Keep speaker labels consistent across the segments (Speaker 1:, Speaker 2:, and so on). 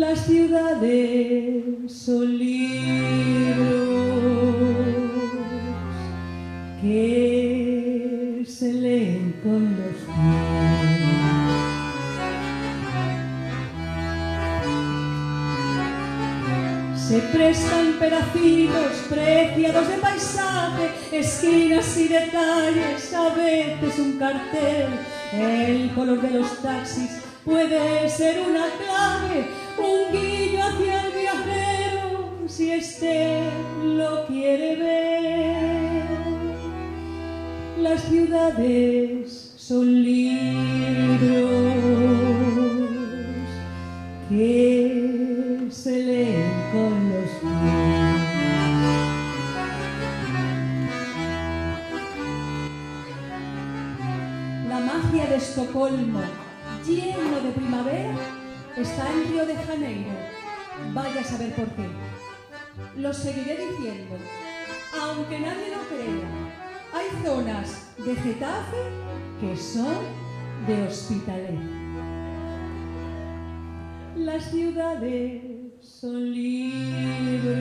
Speaker 1: Las ciudades son libros que se leen con los pies. Se prestan pedacitos preciados de paisaje, esquinas y detalles, a veces un cartel. El color de los taxis puede ser una clave, un guiño hacia el viajero, si este lo quiere ver. Las ciudades son libros que se leen con los pies. La magia de Estocolmo, lleno de primavera, está en Río de Janeiro. Vaya a saber por qué. Lo seguiré diciendo, aunque nadie lo crea. Hay zonas de Getafe que son de Hospitalet. Las ciudades son libros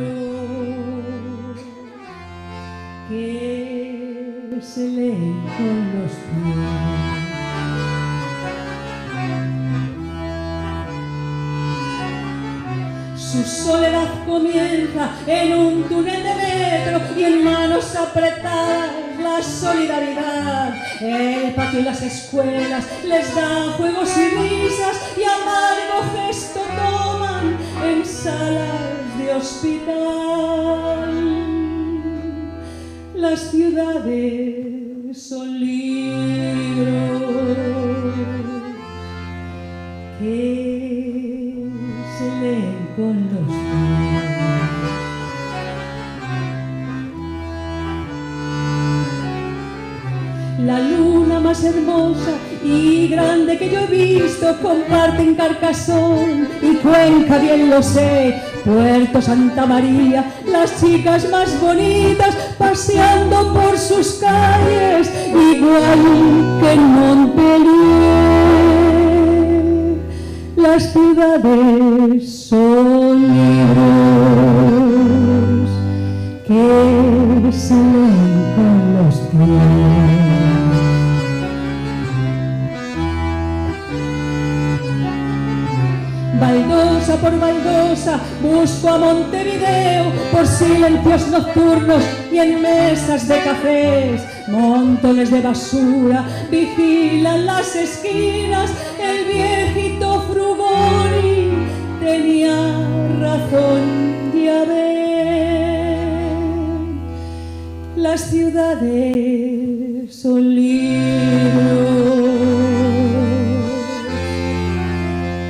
Speaker 1: que se leen con los pies. Su soledad comienza en un túnel de metro y en manos apretadas la solidaridad. El patio y las escuelas les da juegos y risas y amargo gesto toman en salas de hospital. Las ciudades son libros que se leen con los pies. La luna más hermosa y grande que yo he visto comparten Carcassonne y Cuenca, bien lo sé, Puerto Santa María, las chicas más bonitas paseando por sus calles, igual que en Montpellier. Las ciudades son libros que se leen con los pies. Baldosa por baldosa busco a Montevideo por silencios nocturnos y en mesas de cafés. Montones de basura vigilan las esquinas. El viejito Frugoni tenía razón, ya ven. Las ciudades son libros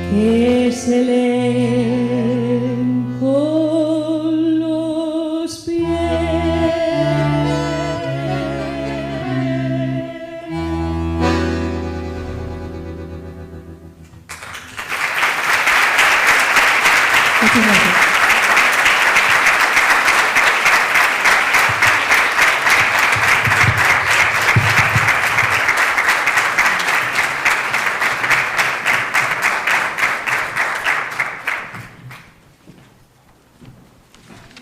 Speaker 1: que se leen con los pies. Muchas gracias.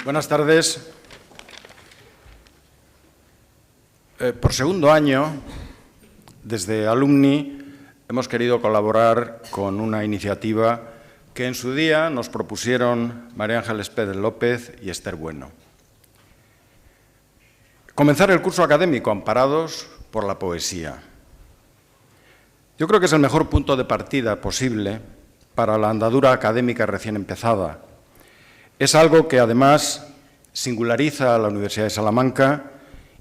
Speaker 2: Buenas tardes. Por segundo año, desde Alumni, hemos querido colaborar con una iniciativa que en su día nos propusieron María Ángeles Pérez López y Esther Bueno. Comenzar el curso académico amparados por la poesía. Yo creo que es el mejor punto de partida posible para la andadura académica recién empezada. Es algo que, además, singulariza a la Universidad de Salamanca,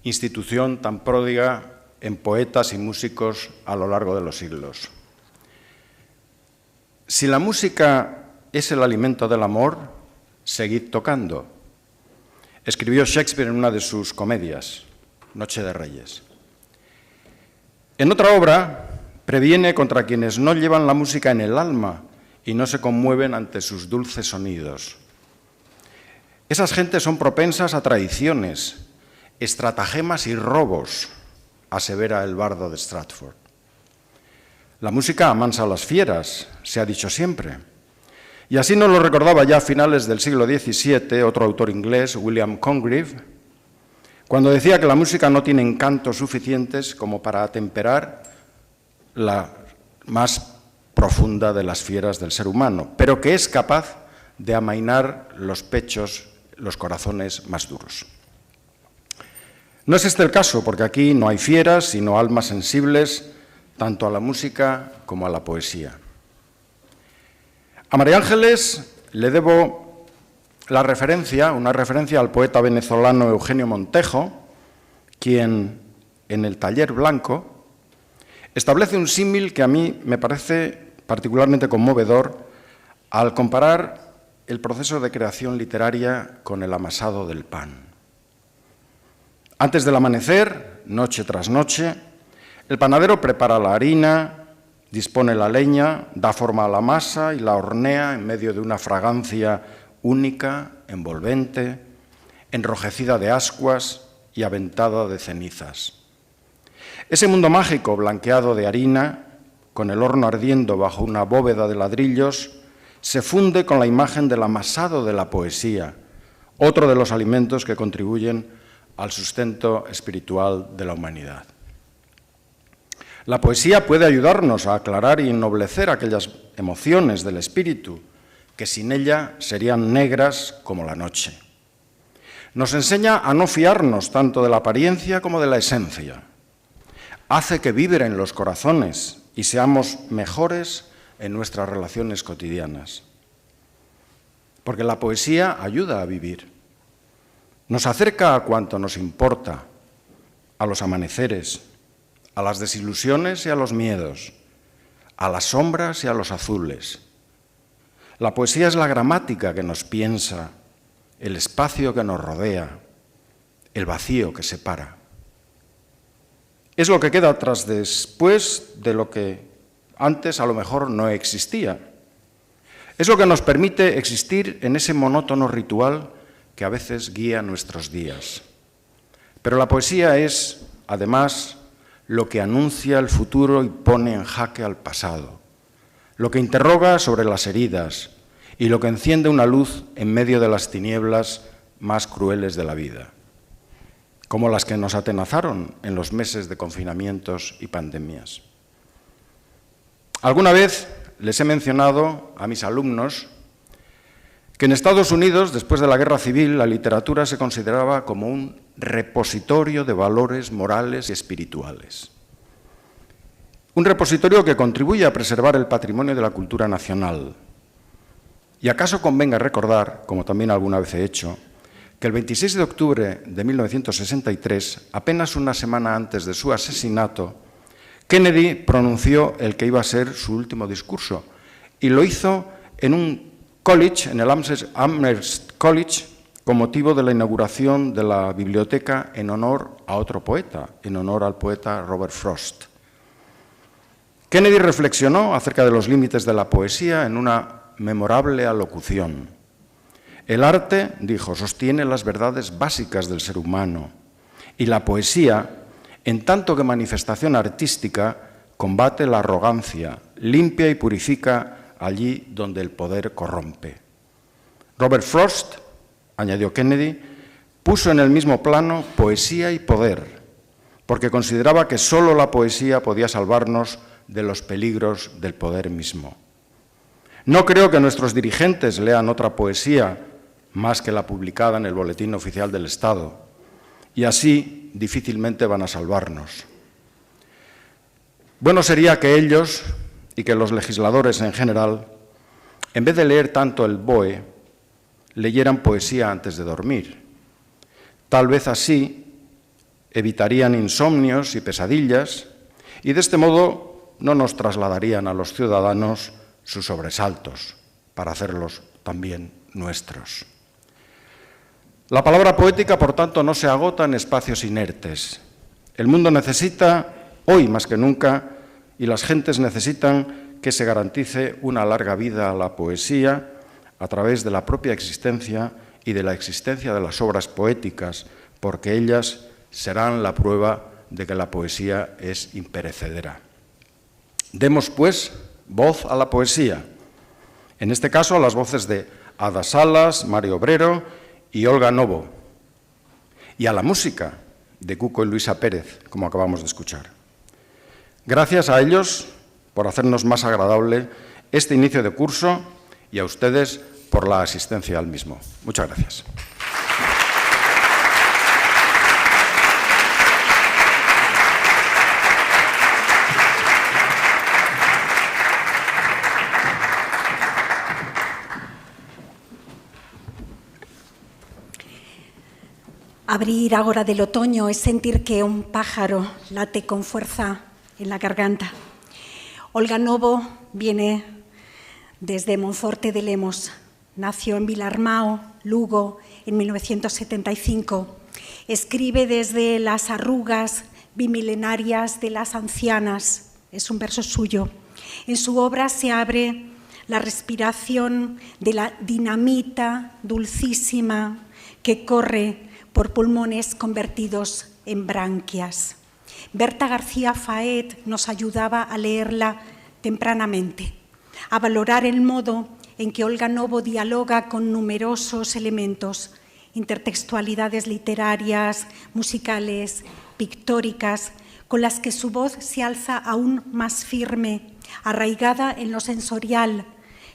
Speaker 2: institución tan pródiga en poetas y músicos a lo largo de los siglos. Si la música es el alimento del amor, seguid tocando, escribió Shakespeare en una de sus comedias, Noche de Reyes. En otra obra, previene contra quienes no llevan la música en el alma y no se conmueven ante sus dulces sonidos. Esas gentes son propensas a traiciones, estratagemas y robos, asevera el bardo de Stratford. La música amansa a las fieras, se ha dicho siempre, Y así nos lo recordaba ya a finales del siglo XVII otro autor inglés, William Congreve, cuando decía que la música no tiene encantos suficientes como para atemperar la más profunda de las fieras del ser humano, pero que es capaz de amainar los pechos, los corazones más duros. No es este el caso, porque aquí no hay fieras, sino almas sensibles, tanto a la música como a la poesía. A María Ángeles le debo una referencia al poeta venezolano Eugenio Montejo, quien en el Taller Blanco establece un símil que a mí me parece particularmente conmovedor al comparar el proceso de creación literaria con el amasado del pan. Antes del amanecer, noche tras noche, el panadero prepara la harina, dispone la leña, da forma a la masa y la hornea en medio de una fragancia única, envolvente, enrojecida de ascuas y aventada de cenizas. Ese mundo mágico blanqueado de harina, con el horno ardiendo bajo una bóveda de ladrillos, se funde con la imagen del amasado de la poesía, otro de los alimentos que contribuyen al sustento espiritual de la humanidad. La poesía puede ayudarnos a aclarar y ennoblecer aquellas emociones del espíritu que sin ella serían negras como la noche. Nos enseña a no fiarnos tanto de la apariencia como de la esencia. Hace que vibren los corazones y seamos mejores en nuestras relaciones cotidianas. Porque la poesía ayuda a vivir. Nos acerca a cuanto nos importa, a los amaneceres, a las desilusiones y a los miedos, a las sombras y a los azules. La poesía es la gramática que nos piensa, el espacio que nos rodea, el vacío que separa. Es lo que queda después de lo que antes a lo mejor no existía. Es lo que nos permite existir en ese monótono ritual que a veces guía nuestros días. Pero la poesía es, además, lo que anuncia el futuro y pone en jaque al pasado, lo que interroga sobre las heridas y lo que enciende una luz en medio de las tinieblas más crueles de la vida, como las que nos atenazaron en los meses de confinamientos y pandemias. Alguna vez les he mencionado a mis alumnos que en Estados Unidos, después de la Guerra Civil, la literatura se consideraba como un repositorio de valores morales y espirituales. Un repositorio que contribuye a preservar el patrimonio de la cultura nacional. Y acaso convenga recordar, como también alguna vez he hecho, que el 26 de octubre de 1963, apenas una semana antes de su asesinato, Kennedy pronunció el que iba a ser su último discurso, y lo hizo en un college, en el Amherst College, con motivo de la inauguración de la biblioteca en honor a otro poeta, en honor al poeta Robert Frost. Kennedy reflexionó acerca de los límites de la poesía en una memorable alocución. El arte, dijo, sostiene las verdades básicas del ser humano, y la poesía, en tanto que manifestación artística, combate la arrogancia, limpia y purifica allí donde el poder corrompe. Robert Frost, añadió Kennedy, puso en el mismo plano poesía y poder, porque consideraba que solo la poesía podía salvarnos de los peligros del poder mismo. No creo que nuestros dirigentes lean otra poesía más que la publicada en el Boletín Oficial del Estado, y así difícilmente van a salvarnos. Bueno sería que ellos y que los legisladores en general, en vez de leer tanto el BOE, leyeran poesía antes de dormir. Tal vez así evitarían insomnios y pesadillas y de este modo no nos trasladarían a los ciudadanos sus sobresaltos para hacerlos también nuestros. La palabra poética, por tanto, no se agota en espacios inertes. El mundo necesita, hoy más que nunca, y las gentes necesitan que se garantice una larga vida a la poesía a través de la propia existencia y de la existencia de las obras poéticas, porque ellas serán la prueba de que la poesía es imperecedera. Demos, pues, voz a la poesía En este caso, a las voces de Ada Salas, Mario Obrero y Olga Novo, y a la música de Cuco y Luisa Pérez, como acabamos de escuchar. Gracias a ellos por hacernos más agradable este inicio de curso y a ustedes por la asistencia al mismo. Muchas gracias.
Speaker 3: Abrir agora del otoño es sentir que un pájaro late con fuerza en la garganta. Olga Novo viene desde Monforte de Lemos. Nació en Vilarmao, Lugo, en 1975. Escribe desde las arrugas bimilenarias de las ancianas. Es un verso suyo. En su obra se abre la respiración de la dinamita dulcísima que corre por pulmones convertidos en branquias. Berta García Faet nos ayudaba a leerla tempranamente, a valorar el modo en que Olga Novo dialoga con numerosos elementos, intertextualidades literarias, musicales, pictóricas, con las que su voz se alza aún más firme, arraigada en lo sensorial,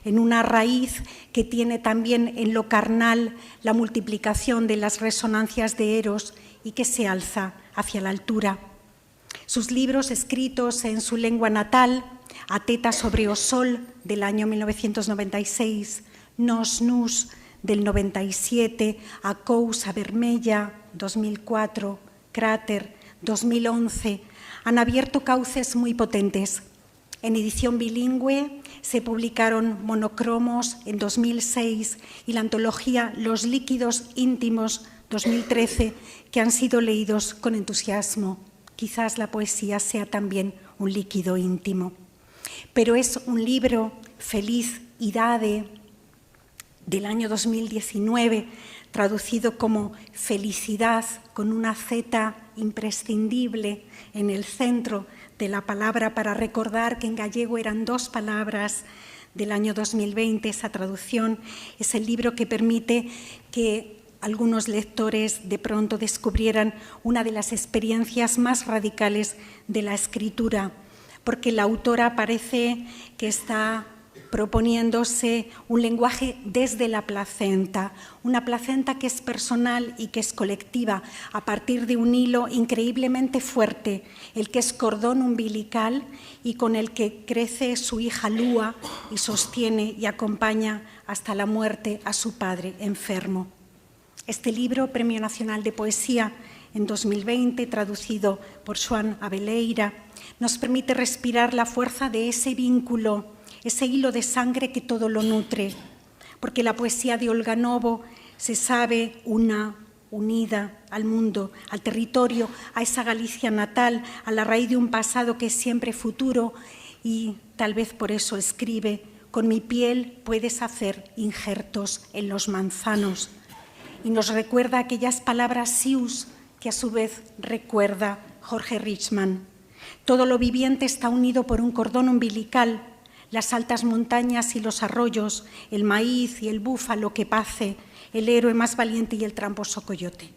Speaker 3: en una raíz que tiene también en lo carnal la multiplicación de las resonancias de Eros y que se alza hacia la altura. Sus libros escritos en su lengua natal, A teta sobre o sol, del año 1996, Nos Nus, del 97, A Cousa Vermella, 2004, Cráter, 2011, han abierto cauces muy potentes. En edición bilingüe se publicaron Monocromos en 2006 y la antología Los líquidos íntimos 2013, que han sido leídos con entusiasmo. Quizás la poesía sea también un líquido íntimo. Pero es un libro, Feliz Idade, del año 2019, traducido como Felicidad, con una Z imprescindible en el centro de la palabra, para recordar que en gallego eran dos palabras del año 2020. Esa traducción es el libro que permite que algunos lectores de pronto descubrieran una de las experiencias más radicales de la escritura, porque la autora parece que está proponiéndose un lenguaje desde la placenta, una placenta que es personal y que es colectiva, a partir de un hilo increíblemente fuerte, el que es cordón umbilical y con el que crece su hija Lua y sostiene y acompaña hasta la muerte a su padre enfermo. Este libro, Premio Nacional de Poesía en 2020, traducido por Xoán Abeleira, nos permite respirar la fuerza de ese vínculo, ese hilo de sangre que todo lo nutre, porque la poesía de Olga Novo se sabe unida al mundo, al territorio, a esa Galicia natal, a la raíz de un pasado que es siempre futuro, y tal vez por eso escribe: con mi piel puedes hacer injertos en los manzanos. Y nos recuerda aquellas palabras sius que a su vez recuerda Jorge Richman. Todo lo viviente está unido por un cordón umbilical. Las altas montañas y los arroyos, el maíz y el búfalo que pace, el héroe más valiente y el tramposo coyote.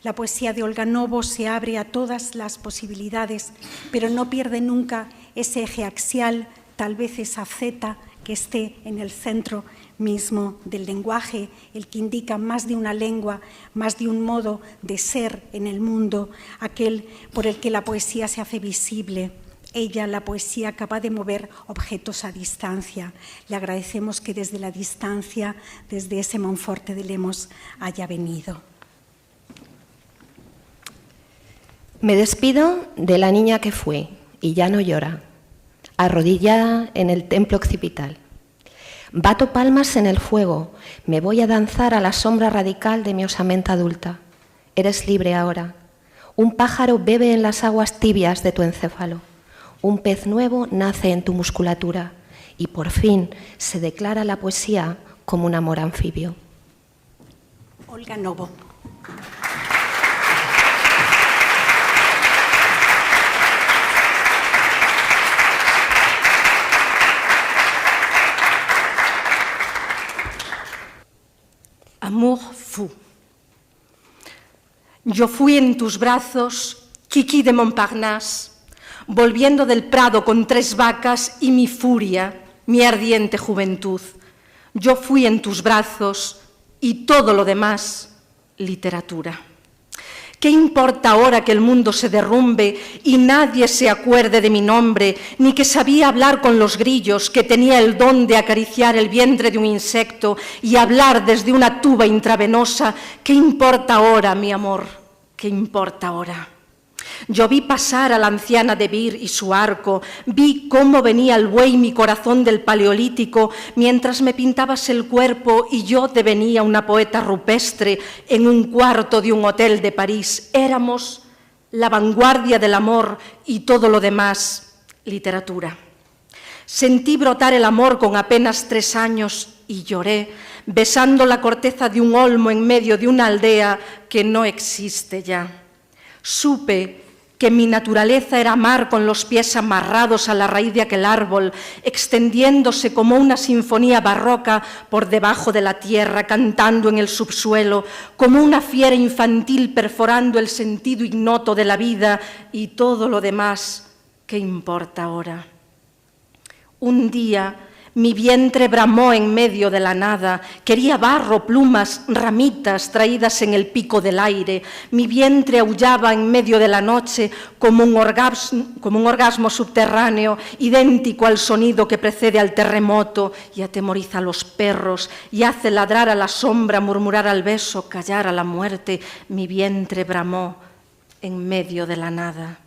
Speaker 3: La poesía de Olga Novo se abre a todas las posibilidades, pero no pierde nunca ese eje axial, tal vez esa Z que esté en el centro mismo del lenguaje, el que indica más de una lengua, más de un modo de ser en el mundo, aquel por el que la poesía se hace visible. Ella, la poesía, capaz de mover objetos a distancia. Le agradecemos que desde la distancia, desde ese Monforte de Lemos, haya venido.
Speaker 4: Me despido de la niña que fue y ya no llora, arrodillada en el templo occipital. Bato palmas en el fuego, me voy a danzar a la sombra radical de mi osamenta adulta. Eres libre ahora. Un pájaro bebe en las aguas tibias de tu encéfalo. Un pez nuevo nace en tu musculatura y por fin se declara la poesía como un amor anfibio.
Speaker 3: Olga Novo.
Speaker 5: fou. Yo fui en tus brazos, Kiki de Montparnasse, volviendo del prado con 3 vacas y mi furia, mi ardiente juventud. Yo fui en tus brazos y todo lo demás, literatura. ¿Qué importa ahora que el mundo se derrumbe y nadie se acuerde de mi nombre, ni que sabía hablar con los grillos, que tenía el don de acariciar el vientre de un insecto y hablar desde una tuba intravenosa? ¿Qué importa ahora, mi amor? ¿Qué importa ahora? Yo vi pasar a la anciana de Bir y su arco, vi cómo venía el buey mi corazón del Paleolítico, mientras me pintabas el cuerpo y yo devenía una poeta rupestre en un cuarto de un hotel de París. Éramos la vanguardia del amor y todo lo demás, literatura. Sentí brotar el amor con apenas 3 años y lloré, besando la corteza de un olmo en medio de una aldea que no existe ya. Supe que mi naturaleza era amar con los pies amarrados a la raíz de aquel árbol, extendiéndose como una sinfonía barroca por debajo de la tierra, cantando en el subsuelo, como una fiera infantil perforando el sentido ignoto de la vida y todo lo demás. ¿Qué importa ahora? Un día mi vientre bramó en medio de la nada, quería barro, plumas, ramitas traídas en el pico del aire. Mi vientre aullaba en medio de la noche como un orgasmo subterráneo, idéntico al sonido que precede al terremoto y atemoriza a los perros y hace ladrar a la sombra, murmurar al beso, callar a la muerte. Mi vientre bramó en medio de la nada.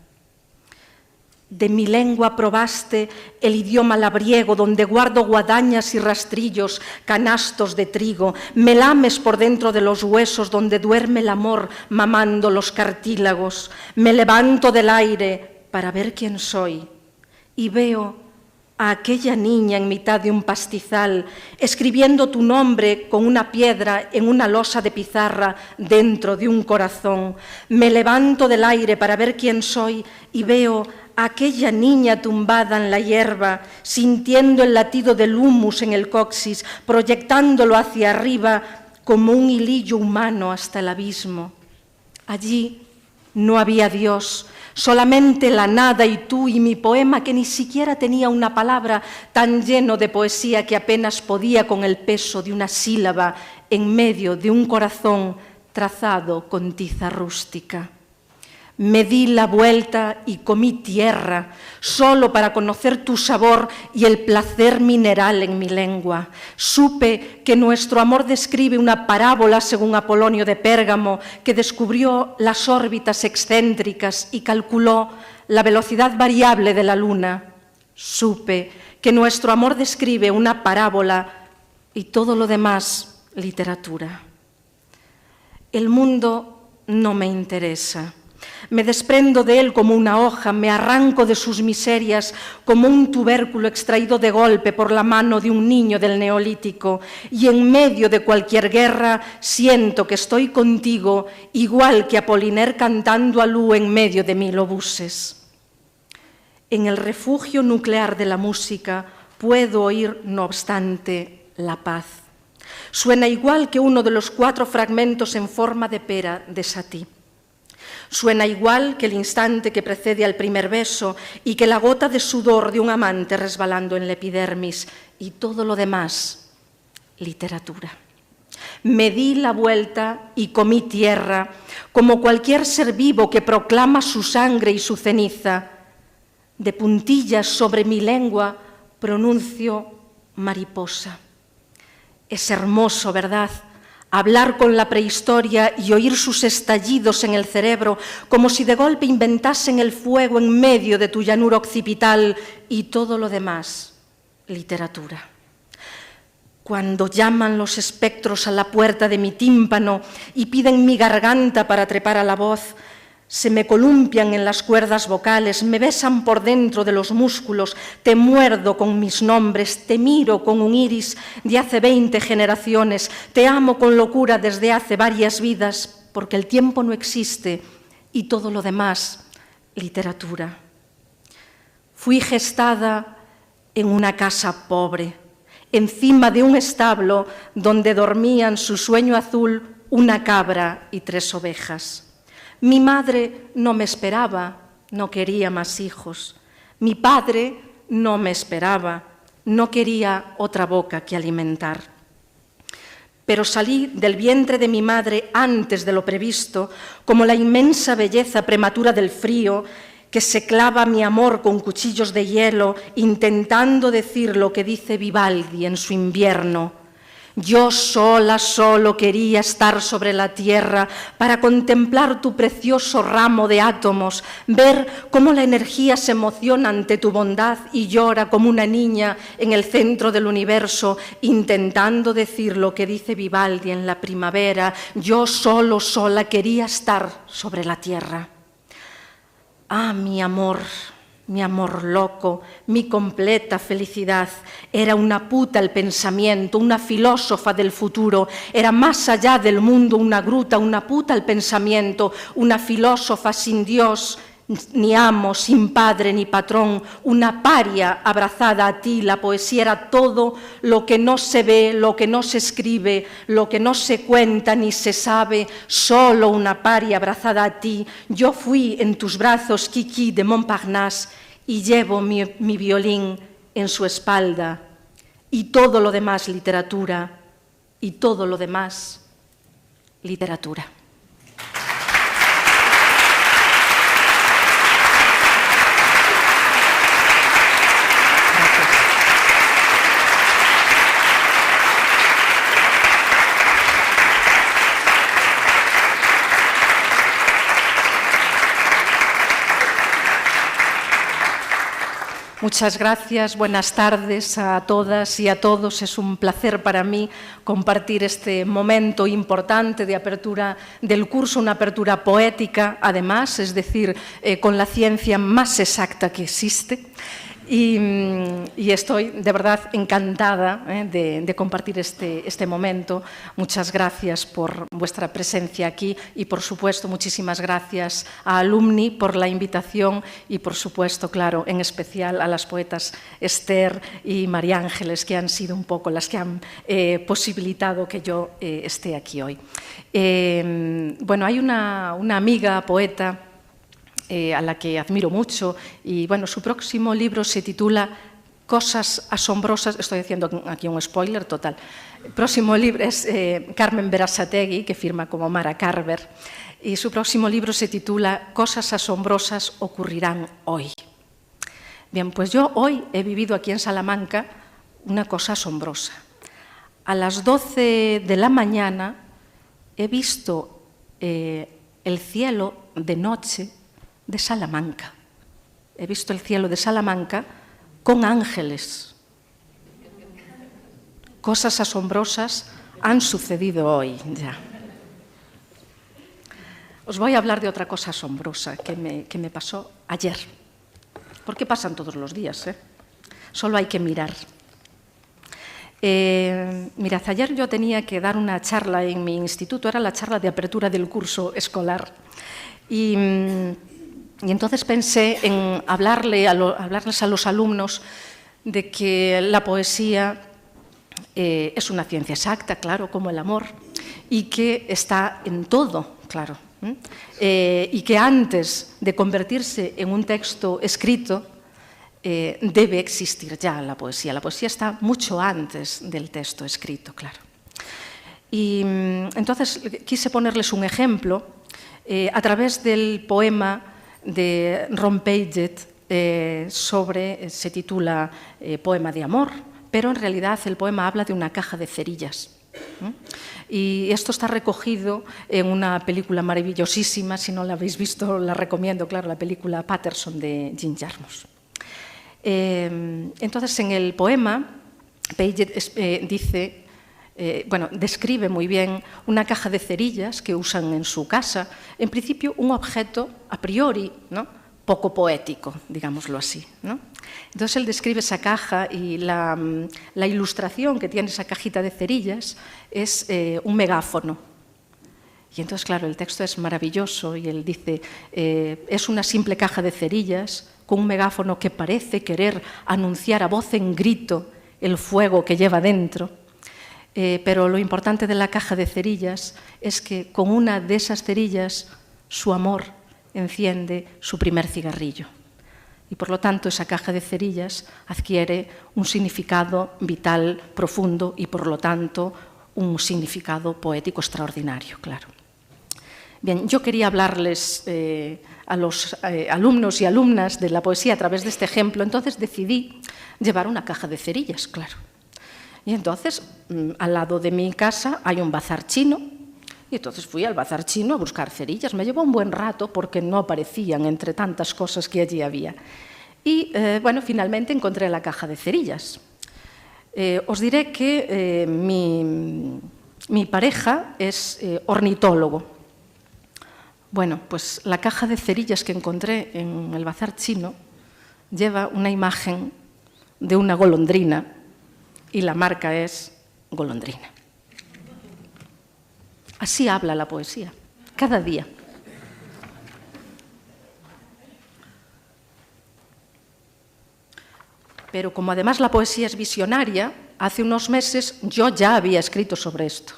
Speaker 5: De mi lengua probaste el idioma labriego, donde guardo guadañas y rastrillos, canastos de trigo. Me lames por dentro de los huesos, donde duerme el amor, mamando los cartílagos. Me levanto del aire para ver quién soy y veo a aquella niña en mitad de un pastizal, escribiendo tu nombre con una piedra en una losa de pizarra dentro de un corazón. Me levanto del aire para ver quién soy y veo a aquella niña tumbada en la hierba, sintiendo el latido del humus en el coxis, proyectándolo hacia arriba como un hilillo humano hasta el abismo. Allí no había Dios, solamente la nada y tú y mi poema, que ni siquiera tenía una palabra, tan lleno de poesía que apenas podía con el peso de una sílaba en medio de un corazón trazado con tiza rústica. Me di la vuelta y comí tierra, solo para conocer tu sabor y el placer mineral en mi lengua. Supe que nuestro amor describe una parábola según Apolonio de Pérgamo, que descubrió las órbitas excéntricas y calculó la velocidad variable de la luna. Supe que nuestro amor describe una parábola y todo lo demás, literatura. El mundo no me interesa. Me desprendo de él como una hoja, me arranco de sus miserias como un tubérculo extraído de golpe por la mano de un niño del Neolítico, y en medio de cualquier guerra siento que estoy contigo, igual que Apollinaire cantando a Lu en medio de 1000 obuses. En el refugio nuclear de la música puedo oír, no obstante, la paz. Suena igual que uno de los 4 fragmentos en forma de pera de Satie. Suena igual que el instante que precede al primer beso y que la gota de sudor de un amante resbalando en la epidermis, y todo lo demás, literatura. Me di la vuelta y comí tierra, como cualquier ser vivo que proclama su sangre y su ceniza. De puntillas sobre mi lengua pronuncio mariposa. Es hermoso, ¿verdad?, hablar con la prehistoria y oír sus estallidos en el cerebro, como si de golpe inventasen el fuego en medio de tu llanura occipital, y todo lo demás, literatura. Cuando llaman los espectros a la puerta de mi tímpano y piden mi garganta para trepar a la voz, se me columpian en las cuerdas vocales, me besan por dentro de los músculos, te muerdo con mis nombres, te miro con un iris de hace 20 generaciones, te amo con locura desde hace varias vidas, porque el tiempo no existe y todo lo demás, literatura. Fui gestada en una casa pobre, encima de un establo donde dormían su sueño azul una cabra y 3 ovejas. Mi madre no me esperaba, no quería más hijos. Mi padre no me esperaba, no quería otra boca que alimentar. Pero salí del vientre de mi madre antes de lo previsto, como la inmensa belleza prematura del frío que se clava mi amor con cuchillos de hielo, intentando decir lo que dice Vivaldi en su Invierno. Yo sola, solo quería estar sobre la tierra para contemplar tu precioso ramo de átomos, ver cómo la energía se emociona ante tu bondad y llora como una niña en el centro del universo, intentando decir lo que dice Vivaldi en la primavera. Yo sola quería estar sobre la tierra. Ah, mi amor loco, mi completa felicidad. Era una puta el pensamiento, una filósofa del futuro. Era más allá del mundo una gruta, una puta el pensamiento, una filósofa sin Dios, ni amo, sin padre ni patrón, una paria abrazada a ti. La poesía era todo lo que no se ve, lo que no se escribe, lo que no se cuenta ni se sabe, solo una paria abrazada a ti. Yo fui en tus brazos Kiki de Montparnasse y llevo mi violín en su espalda. Y todo lo demás literatura, y todo lo demás literatura. Muchas gracias, buenas tardes a todas y a todos. Es un placer para mí compartir este momento importante de apertura del curso, una apertura poética, además, es decir, con la ciencia más exacta que existe. Y estoy de verdad encantada de compartir este momento. Muchas gracias por vuestra presencia aquí y, por supuesto, muchísimas gracias a Alumni por la invitación y, por supuesto, claro, en especial a las poetas Esther y María Ángeles, que han sido un poco las que han posibilitado que yo esté aquí hoy. Bueno, hay una amiga poeta a la que admiro mucho y bueno, su próximo libro se titula Cosas asombrosas, estoy haciendo aquí un spoiler total. El próximo libro es Carmen Berasategui, que firma como Mara Carver, y su próximo libro se titula Cosas asombrosas ocurrirán hoy. Bien, pues yo hoy he vivido aquí en Salamanca una cosa asombrosa. A las 12 de la mañana he visto el cielo de noche de Salamanca. He visto el cielo de Salamanca con ángeles. Cosas asombrosas han sucedido hoy ya. Os voy a hablar de otra cosa asombrosa que me pasó ayer. Porque pasan todos los días, Solo hay que mirar. Mirad, ayer yo tenía que dar una charla en mi instituto, era la charla de apertura del curso escolar. Y entonces pensé en hablarles a los alumnos de que la poesía es una ciencia exacta, claro, como el amor, y que está en todo, claro. Y que antes de convertirse en un texto escrito, debe existir ya la poesía. La poesía está mucho antes del texto escrito, claro. Y entonces quise ponerles un ejemplo a través del poema de Ron Paget se titula Poema de amor, pero en realidad el poema habla de una caja de cerillas. Y esto está recogido en una película maravillosísima, si no la habéis visto la recomiendo, claro, la película Patterson de Jim Jarmusch. Entonces en el poema Paget describe muy bien una caja de cerillas que usan en su casa, en principio un objeto a priori, ¿no?, poco poético, digámoslo así, ¿no? Entonces él describe esa caja y la ilustración que tiene esa cajita de cerillas es un megáfono. Y entonces, claro, el texto es maravilloso y él dice, es una simple caja de cerillas con un megáfono que parece querer anunciar a voz en grito el fuego que lleva dentro. pero lo importante de la caja de cerillas es que con una de esas cerillas su amor enciende su primer cigarrillo. Y por lo tanto esa caja de cerillas adquiere un significado vital profundo y por lo tanto un significado poético extraordinario, claro. Bien, yo quería hablarles a los alumnos y alumnas de la poesía a través de este ejemplo, entonces decidí llevar una caja de cerillas, claro. Y entonces, al lado de mi casa hay un bazar chino, y entonces fui al bazar chino a buscar cerillas. Me llevó un buen rato porque no aparecían entre tantas cosas que allí había. Y, bueno, finalmente encontré la caja de cerillas. Os diré que mi pareja es ornitólogo. Bueno, pues la caja de cerillas que encontré en el bazar chino lleva una imagen de una golondrina y la marca es golondrina. Así habla la poesía, cada día. Pero como además la poesía es visionaria, hace unos meses yo ya había escrito sobre esto.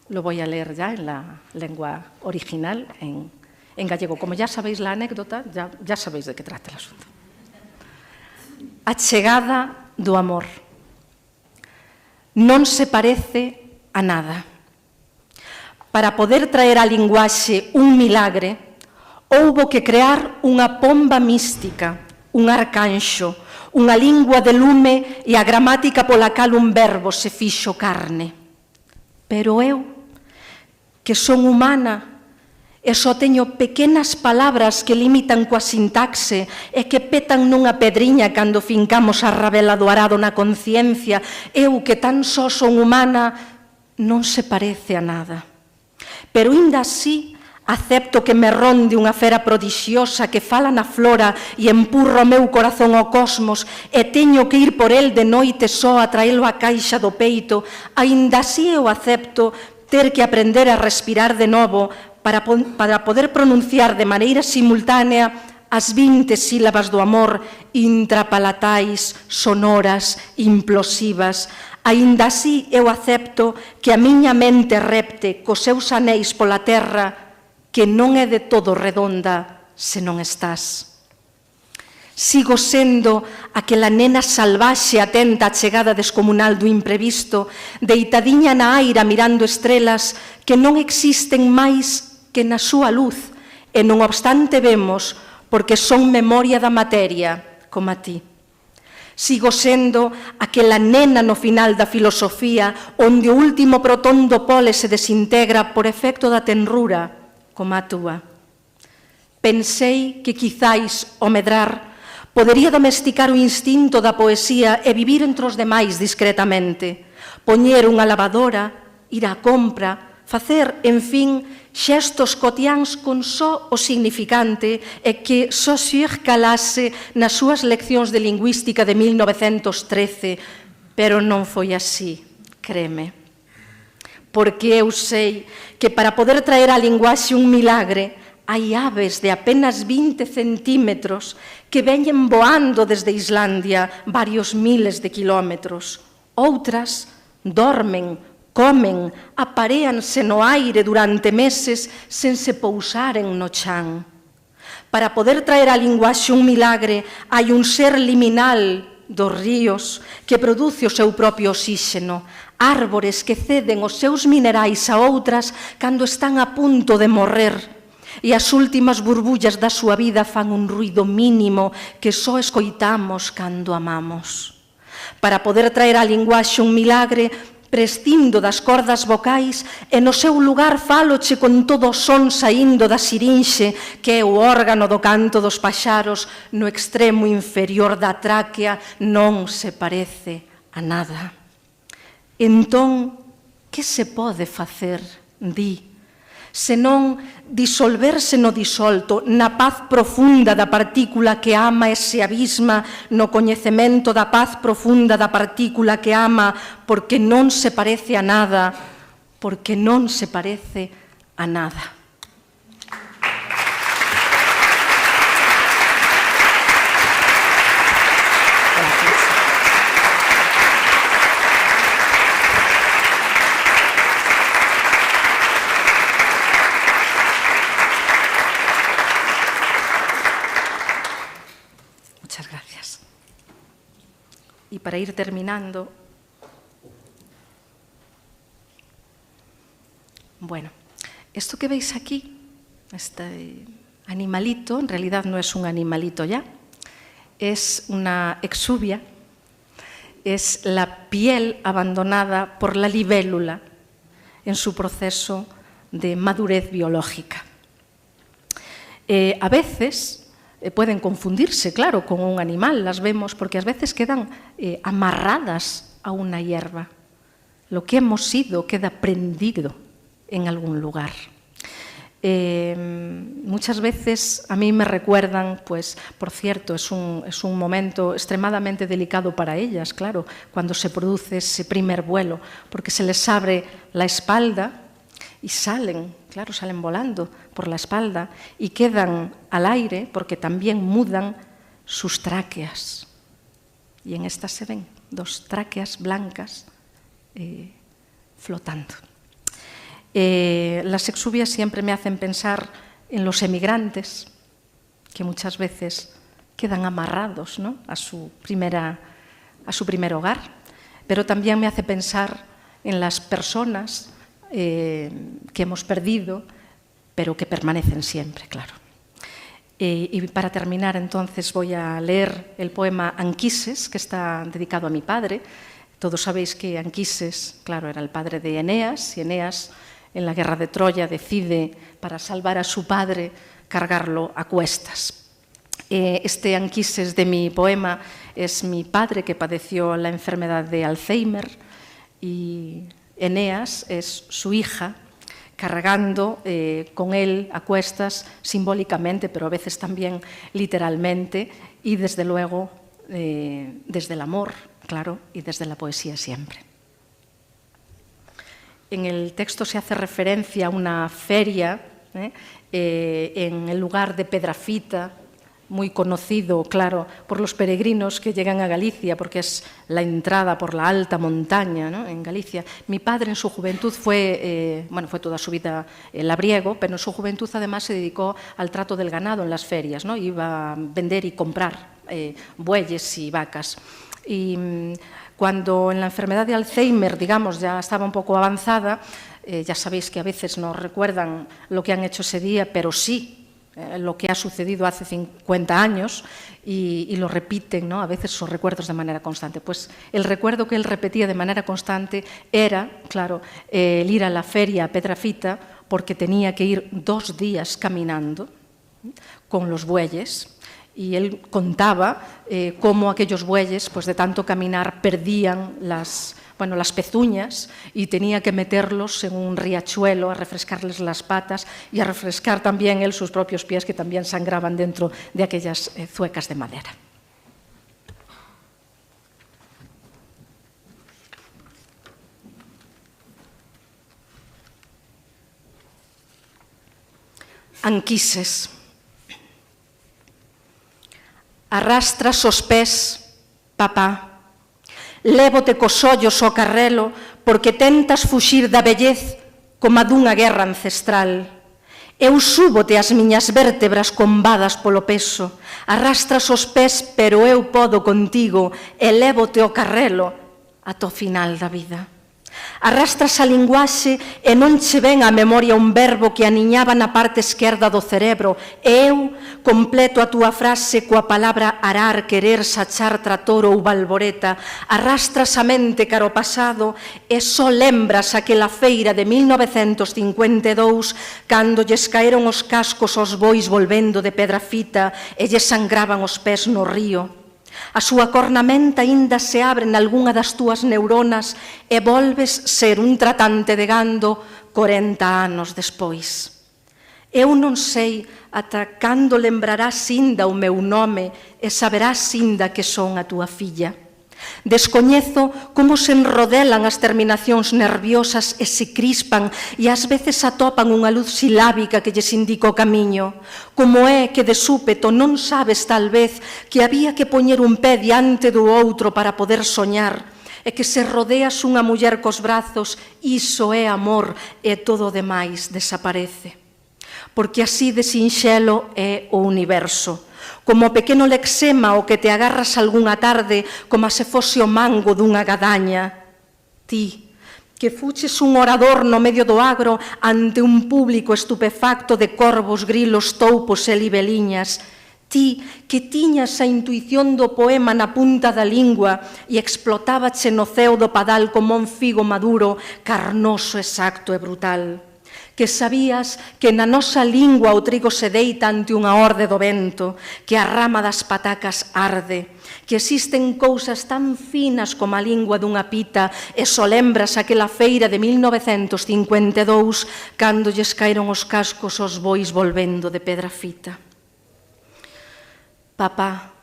Speaker 5: Lo voy a leer ya en la lengua original, en gallego. Como ya sabéis la anécdota, ya sabéis de qué trata el asunto. A chegada do amor. Non se parece a nada. Para poder traer á linguaxe un milagre, houbo que crear unha pomba mística, un arcanxo, unha lingua de lume e a gramática pola cal un verbo se fixo carne. Pero eu, que son humana, e só teño pequenas palabras que limitan coa sintaxe e que petan nunha pedriña cando fincamos a rabela do arado na conciencia, eu que tan só son humana, non se parece a nada. Pero inda así, acepto que me ronde unha fera prodixiosa que fala na flora e empurra o meu corazón ao cosmos e teño que ir por el de noite só a traelo á caixa do peito, aínda así eu acepto ter que aprender a respirar de novo para poder pronunciar de maneira simultánea as 20 sílabas do amor intrapalatais, sonoras, implosivas. Aínda así eu acepto que a miña mente repte cos seus anéis pola terra que non é de todo redonda se non estás. Sigo sendo aquela nena salvaxe atenta á chegada descomunal do imprevisto, deitadiña na aira mirando estrelas que non existen máis que na súa luz e non obstante vemos porque son memoria da materia, como a ti. Sigo sendo aquela nena no final da filosofía onde o último protón do pole se desintegra por efecto da tenrura, como a túa. Pensei que quizáis, ao medrar, podería domesticar o instinto da poesía e vivir entre os demais discretamente, poñer unha lavadora, ir á compra, facer, en fin, xestos cotiáns con só o significante e que Saussure calase nas súas leccións de lingüística de 1913, pero non foi así, créeme. Porque eu sei que para poder traer á linguaxe un milagre hai aves de apenas 20 centímetros que veñen voando desde Islandia varios miles de kilómetros. Outras dormen, comen, aparéanse no aire durante meses sen se pousaren no chan. Para poder traer á linguaxe un milagre hai un ser liminal dos ríos que produce o seu propio oxíxeno, árbores que ceden os seus minerais a outras cando están a punto de morrer, e as últimas burbullas da súa vida fan un ruido mínimo que só escoitamos cando amamos. Para poder traer á linguaxe un milagre, prescindo das cordas vocais e no seu lugar fáloche con todo o son saindo da sirinxe, que é o órgano do canto dos paxaros no extremo inferior da tráquea, non se parece a nada. Entón, que se pode facer, di, senón disolverse no disolto, na paz profunda da partícula que ama e se abisma no coñecemento da paz profunda da partícula que ama, porque non se parece a nada, porque non se parece a nada. para ir terminando. Bueno, esto que veis aquí, este animalito, en realidad no es un animalito ya, es una exuvia, es la piel abandonada por la libélula en su proceso de madurez biológica. A veces pueden confundirse, claro, con un animal, las vemos, porque a veces quedan amarradas a una hierba. Lo que hemos sido queda prendido en algún lugar. Muchas veces a mí me recuerdan, pues, por cierto, es un momento extremadamente delicado para ellas, claro, cuando se produce ese primer vuelo, porque se les abre la espalda y salen volando por la espalda y quedan al aire porque también mudan sus tráqueas. Y en estas se ven 2 tráqueas blancas flotando. Las exuvias siempre me hacen pensar en los emigrantes, que muchas veces quedan amarrados, ¿no?, a su primer hogar, pero también me hace pensar en las personas que hemos perdido, pero que permanecen siempre, claro. Y para terminar, entonces, voy a leer el poema Anquises, que está dedicado a mi padre. Todos sabéis que Anquises, claro, era el padre de Eneas, y Eneas, en la guerra de Troya, decide, para salvar a su padre, cargarlo a cuestas. Este Anquises de mi poema es mi padre, que padeció la enfermedad de Alzheimer, y Eneas es su hija, cargando con él a cuestas simbólicamente, pero a veces también literalmente, y desde luego desde el amor, claro, y desde la poesía siempre. En el texto se hace referencia a una feria en el lugar de Pedrafita, muy conocido, claro, por los peregrinos que llegan a Galicia, porque es la entrada por la alta montaña, ¿no?, en Galicia. Mi padre en su juventud fue toda su vida labriego, pero en su juventud además se dedicó al trato del ganado en las ferias, ¿no? Iba a vender y comprar bueyes y vacas. Y cuando en la enfermedad de Alzheimer, digamos, ya estaba un poco avanzada, ya sabéis que a veces no recuerdan lo que han hecho ese día, pero sí lo que ha sucedido hace 50 años y lo repiten, ¿no?, a veces sus recuerdos de manera constante. Pues el recuerdo que él repetía de manera constante era, claro, el ir a la feria a Pedrafita, porque tenía que ir 2 días caminando con los bueyes, y él contaba cómo aquellos bueyes, pues de tanto caminar, perdían las pezuñas y tenía que meterlos en un riachuelo a refrescarles las patas y a refrescar también él sus propios pies, que también sangraban dentro de aquellas zuecas de madera. Anquises. Arrastras os pés, papá, lévote cos ollos ao carrelo, porque tentas fuxir da vellez como a dunha guerra ancestral. Eu súbote as miñas vértebras combadas polo peso, arrastras os pés, pero eu podo contigo, e lévote ao carrelo ata o final da vida. Arrastras a linguaxe e non che ven á memoria un verbo que aniñaba na parte esquerda do cerebro, e eu completo a túa frase coa palabra arar, querer, sachar, trator ou balboreta. Arrastras a mente cara ao pasado e só lembras aquela feira de 1952 cando lles caeron os cascos aos bois volvendo de Pedrafita e lles sangraban os pés no río. A súa cornamenta aínda se abre nalgunha das túas neuronas e volves ser un tratante de gando 40 anos despois. Eu non sei ata cando lembrarás inda o meu nome e saberás inda que son a túa filla. Descoñezo como se enrodelan as terminacións nerviosas e se crispan e ás veces atopan unha luz silábica que lles indica o camiño. Como é que de súpeto non sabes tal vez que había que poñer un pé diante do outro para poder soñar e que se rodeas unha muller cos brazos, iso é amor e todo o demais desaparece. Porque así de sinxelo é o universo. como o pequeno lexema ao que te agarras algunha tarde como se fose o mango dunha gadaña. Ti, que fuches un orador no medio do agro ante un público estupefacto de corvos, grilos, toupos e libeliñas. Ti, que tiñas a intuición do poema na punta da lingua e explotábache no ceo do padal como un figo maduro, carnoso, exacto e brutal. Que sabías que na nosa lingua o trigo se deita ante unha orde do vento, que a rama das patacas arde, que existen cousas tan finas como a lingua dunha pita e só lembras aquela feira de 1952 cando lles caeron os cascos aos bois volvendo de Pedrafita. Papá,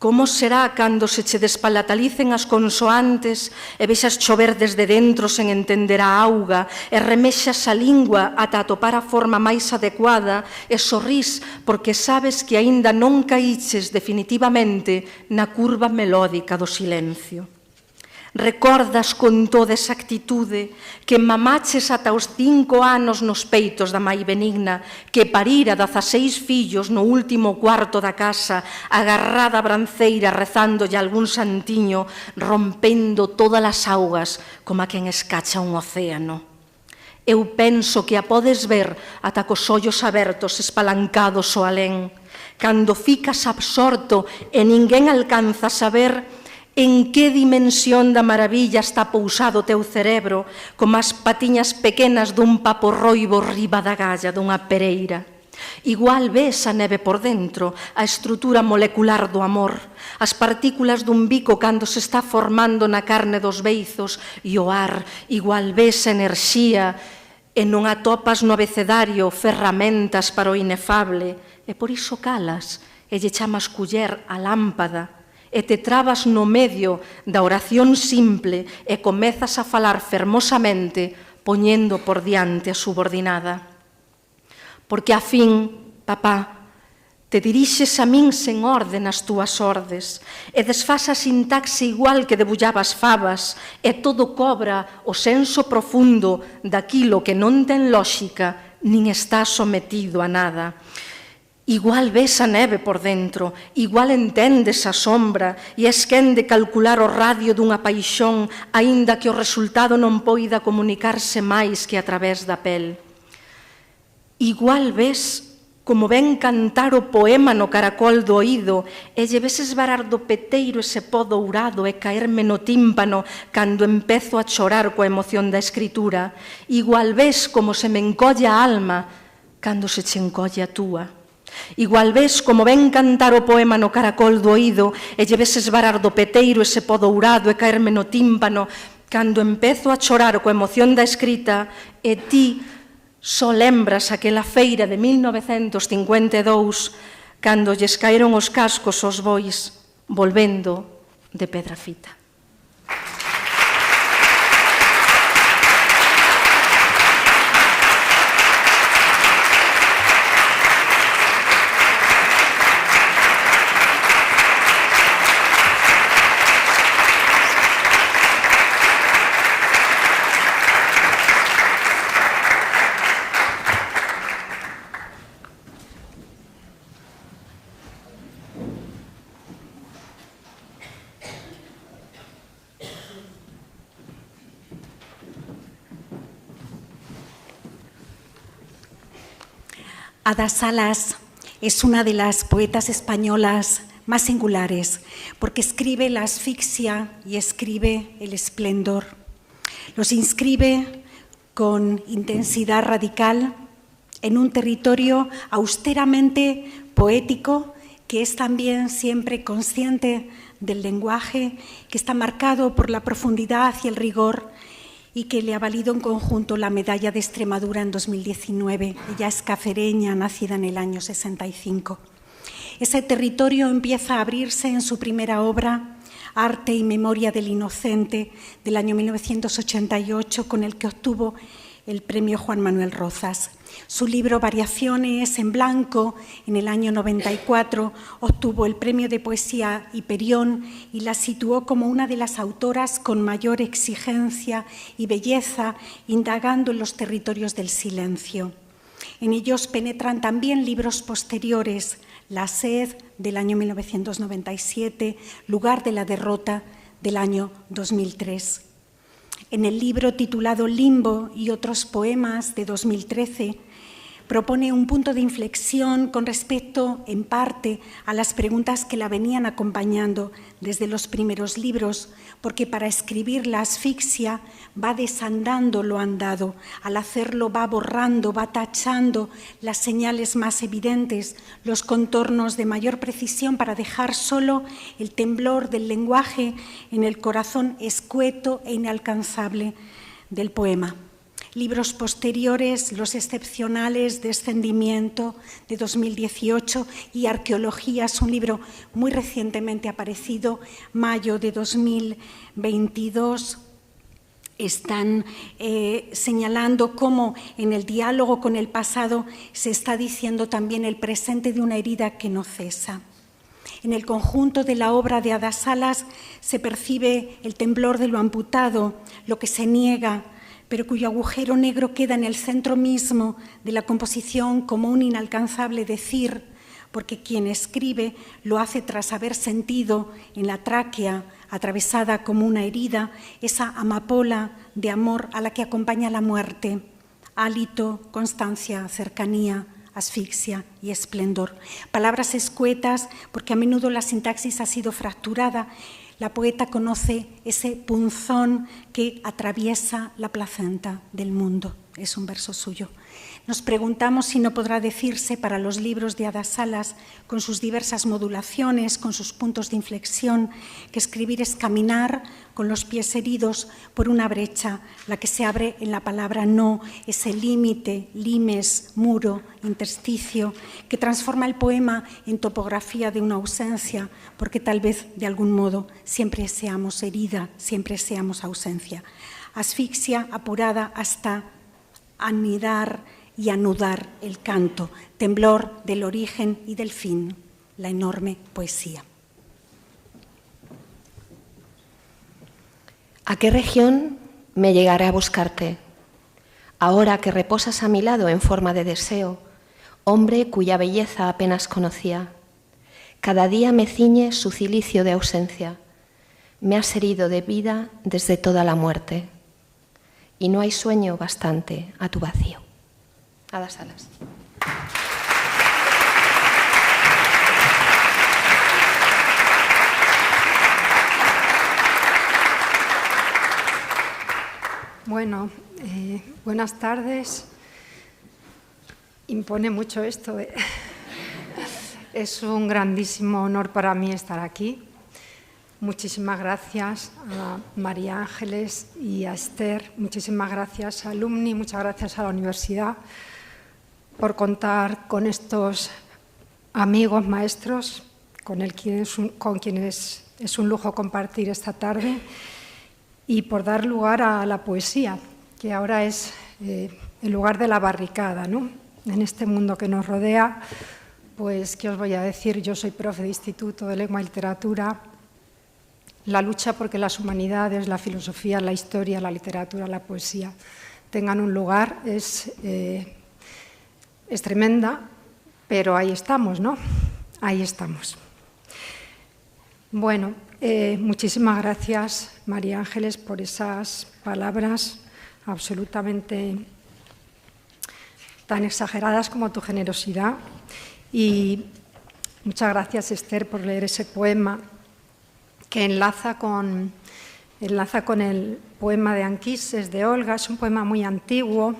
Speaker 5: como será cando se che despalatalicen as consoantes e vexas chover desde dentro sen entender a auga e remexas a lingua ata atopar a forma máis adecuada e sorrís porque sabes que aínda non caíches definitivamente na curva melódica do silencio? Recordas con toda exactitude que mamaches ata os 5 anos nos peitos da Mai Benigna, que parira 16 fillos no último cuarto da casa, agarrada a branceira rezándolle algún santiño, rompendo todas as augas como a quen escacha un océano. Eu penso que a podes ver ata cos ollos abertos espalancados ao alén, cando ficas absorto e ninguén alcanza a saber en que dimensión da maravilla está pousado o teu cerebro, como as patiñas pequenas dun papo roibo riba da galla dunha pereira. Igual ves a neve por dentro, a estrutura molecular do amor, as partículas dun bico cando se está formando na carne dos beizos e o ar, igual ves a enerxía e non atopas no abecedario ferramentas para o inefable, e por iso calas e lle chamas culler a lámpada, e te trabas no medio da oración simple e comezas a falar fermosamente poñendo por diante a subordinada. Porque a fin, papá, te dirixes a min sen orde nas túas ordes e desfas a sintaxe igual que debullabas fabas e todo cobra o senso profundo daquilo que non ten lóxica nin está sometido a nada. Igual ves a neve por dentro, igual entendes a sombra e es quen de calcular o radio dunha paixón aínda que o resultado non poida comunicarse máis que a través da pel. Igual ves como ven cantar o poema no caracol do oído e lle ves esvarar do peteiro ese pó dourado e caerme no tímpano cando empezo a chorar coa emoción da escritura. Igual ves como se me encolle a alma cando se che encolle a túa. Igual ves como ven cantar o poema no caracol do oído e lle ves esvarar do peteiro ese pó dourado e caerme no tímpano cando empezo a chorar coa emoción da escrita e ti só lembras aquela feira de 1952 cando lles caeron os cascos aos bois volvendo de Pedrafita.
Speaker 3: Ada Salas es una de las poetas españolas más singulares porque escribe la asfixia y escribe el esplendor. Los inscribe con intensidad radical en un territorio austeramente poético que es también siempre consciente del lenguaje, que está marcado por la profundidad y el rigor y que le ha valido en conjunto la medalla de Extremadura en 2019. Ella es cacereña, nacida en el año 65. Ese territorio empieza a abrirse en su primera obra, Arte y Memoria del Inocente, del año 1988, con el que obtuvo el premio Juan Manuel Rozas. Su libro Variaciones en Blanco, en el año 94, obtuvo el premio de poesía Hiperión y la situó como una de las autoras con mayor exigencia y belleza, indagando en los territorios del silencio. En ellos penetran también libros posteriores, La sed del año 1997, Lugar de la derrota del año 2003. En el libro titulado Limbo y otros poemas de 2013, propone un punto de inflexión con respecto, en parte, a las preguntas que la venían acompañando desde los primeros libros, porque para escribir la asfixia va desandando lo andado, al hacerlo va borrando, va tachando las señales más evidentes, los contornos de mayor precisión para dejar solo el temblor del lenguaje en el corazón escueto e inalcanzable del poema. Libros posteriores, Los excepcionales, Descendimiento, de 2018, y Arqueologías, un libro muy recientemente aparecido, mayo de 2022, están señalando cómo en el diálogo con el pasado se está diciendo también el presente de una herida que no cesa. En el conjunto de la obra de Ada Salas se percibe el temblor de lo amputado, lo que se niega, pero cuyo agujero negro queda en el centro mismo de la composición como un inalcanzable decir, porque quien escribe lo hace tras haber sentido en la tráquea, atravesada como una herida, esa amapola de amor a la que acompaña la muerte, hálito, constancia, cercanía, asfixia y esplendor. Palabras escuetas, porque a menudo la sintaxis ha sido fracturada. La poeta conoce ese punzón que atraviesa la placenta del mundo. Es un verso suyo. Nos preguntamos si no podrá decirse para los libros de Ada Salas, con sus diversas modulaciones, con sus puntos de inflexión, que escribir es caminar con los pies heridos por una brecha, la que se abre en la palabra no, ese límite, limes, muro, intersticio, que transforma el poema en topografía de una ausencia, porque tal vez, de algún modo, siempre seamos herida, siempre seamos ausencia. Asfixia apurada hasta anidar y anudar el canto, temblor del origen y del fin, la enorme poesía.
Speaker 4: ¿A qué región me llegaré a buscarte? Ahora que reposas a mi lado en forma de deseo, hombre cuya belleza apenas conocía. Cada día me ciñe su cilicio de ausencia. Me has herido de vida desde toda la muerte. Y no hay sueño bastante a tu vacío. Ada Salas.
Speaker 6: Bueno, buenas tardes. Impone mucho esto. Es un grandísimo honor para mí estar aquí. Muchísimas gracias a María Ángeles y a Esther. Muchísimas gracias a Alumni, muchas gracias a la universidad por contar con estos amigos, maestros, con quienes es un lujo compartir esta tarde, y por dar lugar a la poesía, que ahora es el lugar de la barricada, ¿no? En este mundo que nos rodea, pues, ¿qué os voy a decir? Yo soy profe de Instituto de Lengua y Literatura. La lucha porque las humanidades, la filosofía, la historia, la literatura, la poesía tengan un lugar es tremenda, pero ahí estamos, ¿no? Ahí estamos. Bueno, muchísimas gracias, María Ángeles, por esas palabras absolutamente tan exageradas como tu generosidad. Y muchas gracias, Esther, por leer ese poema que enlaza con el poema de Anquises, de Olga. Es un poema muy antiguo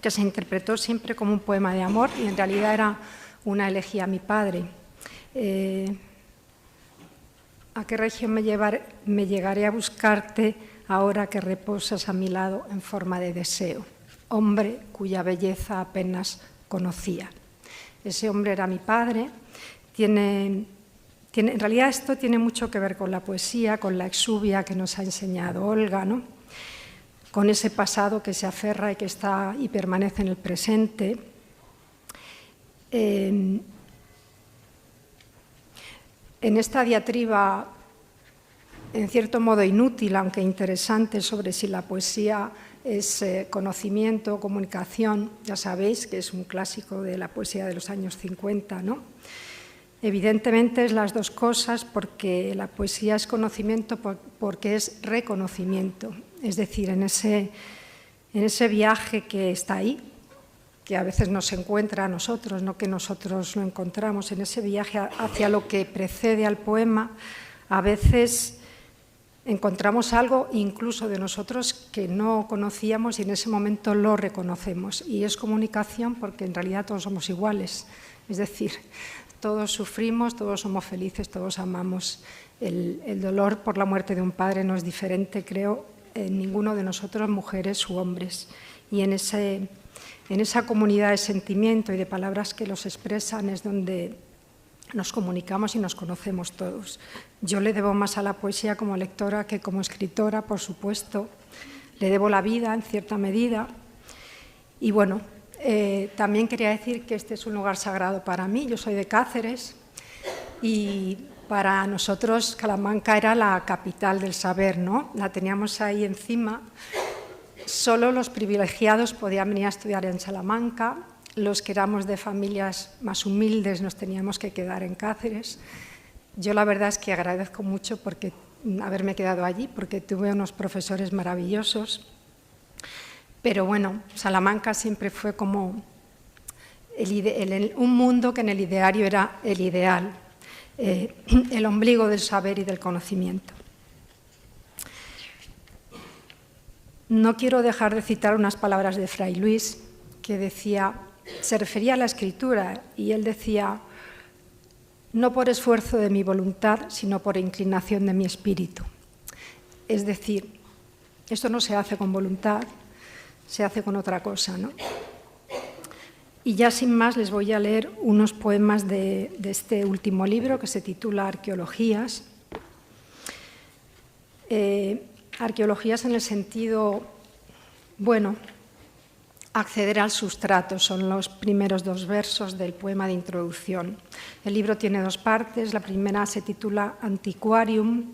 Speaker 6: que se interpretó siempre como un poema de amor y en realidad era una elegía a mi padre. ¿A qué región me llegaré a buscarte ahora que reposas a mi lado en forma de deseo? Hombre cuya belleza apenas conocía. Ese hombre era mi padre. En realidad esto tiene mucho que ver con la poesía, con la exuvia que nos ha enseñado Olga, ¿no? Con ese pasado que se aferra y que está y permanece en el presente. En esta diatriba, en cierto modo inútil, aunque interesante, sobre si la poesía es conocimiento, comunicación. Ya sabéis que es un clásico de la poesía de los años 50, ¿no? Evidentemente es las dos cosas, porque la poesía es conocimiento porque es reconocimiento. Es decir, en ese viaje que está ahí, que a veces nos encuentra a nosotros, no que nosotros lo encontramos, en ese viaje hacia lo que precede al poema, a veces encontramos algo incluso de nosotros que no conocíamos y en ese momento lo reconocemos. Y es comunicación porque en realidad todos somos iguales, es decir, todos sufrimos, todos somos felices, todos amamos. El dolor por la muerte de un padre no es diferente, creo, en ninguno de nosotros, mujeres u hombres. Y en esa comunidad de sentimiento y de palabras que los expresan es donde nos comunicamos y nos conocemos todos. Yo le debo más a la poesía como lectora que como escritora, por supuesto. Le debo la vida, en cierta medida. Y bueno, también quería decir que este es un lugar sagrado para mí. Yo soy de Cáceres y para nosotros Salamanca era la capital del saber, ¿no? La teníamos ahí encima. Solo los privilegiados podían venir a estudiar en Salamanca. Los que éramos de familias más humildes nos teníamos que quedar en Cáceres. Yo la verdad es que agradezco mucho porque haberme quedado allí, porque tuve unos profesores maravillosos. Pero bueno, Salamanca siempre fue como un mundo que en el ideario era el ideal, el ombligo del saber y del conocimiento. No quiero dejar de citar unas palabras de Fray Luis, que decía, se refería a la escritura, y él decía, no por esfuerzo de mi voluntad, sino por inclinación de mi espíritu. Es decir, esto no se hace con voluntad, se hace con otra cosa, ¿no? Y ya sin más les voy a leer unos poemas de este último libro que se titula Arqueologías. Arqueologías en el sentido, bueno, acceder al sustrato, son los primeros dos versos del poema de introducción. El libro tiene dos partes, la primera se titula Antiquarium,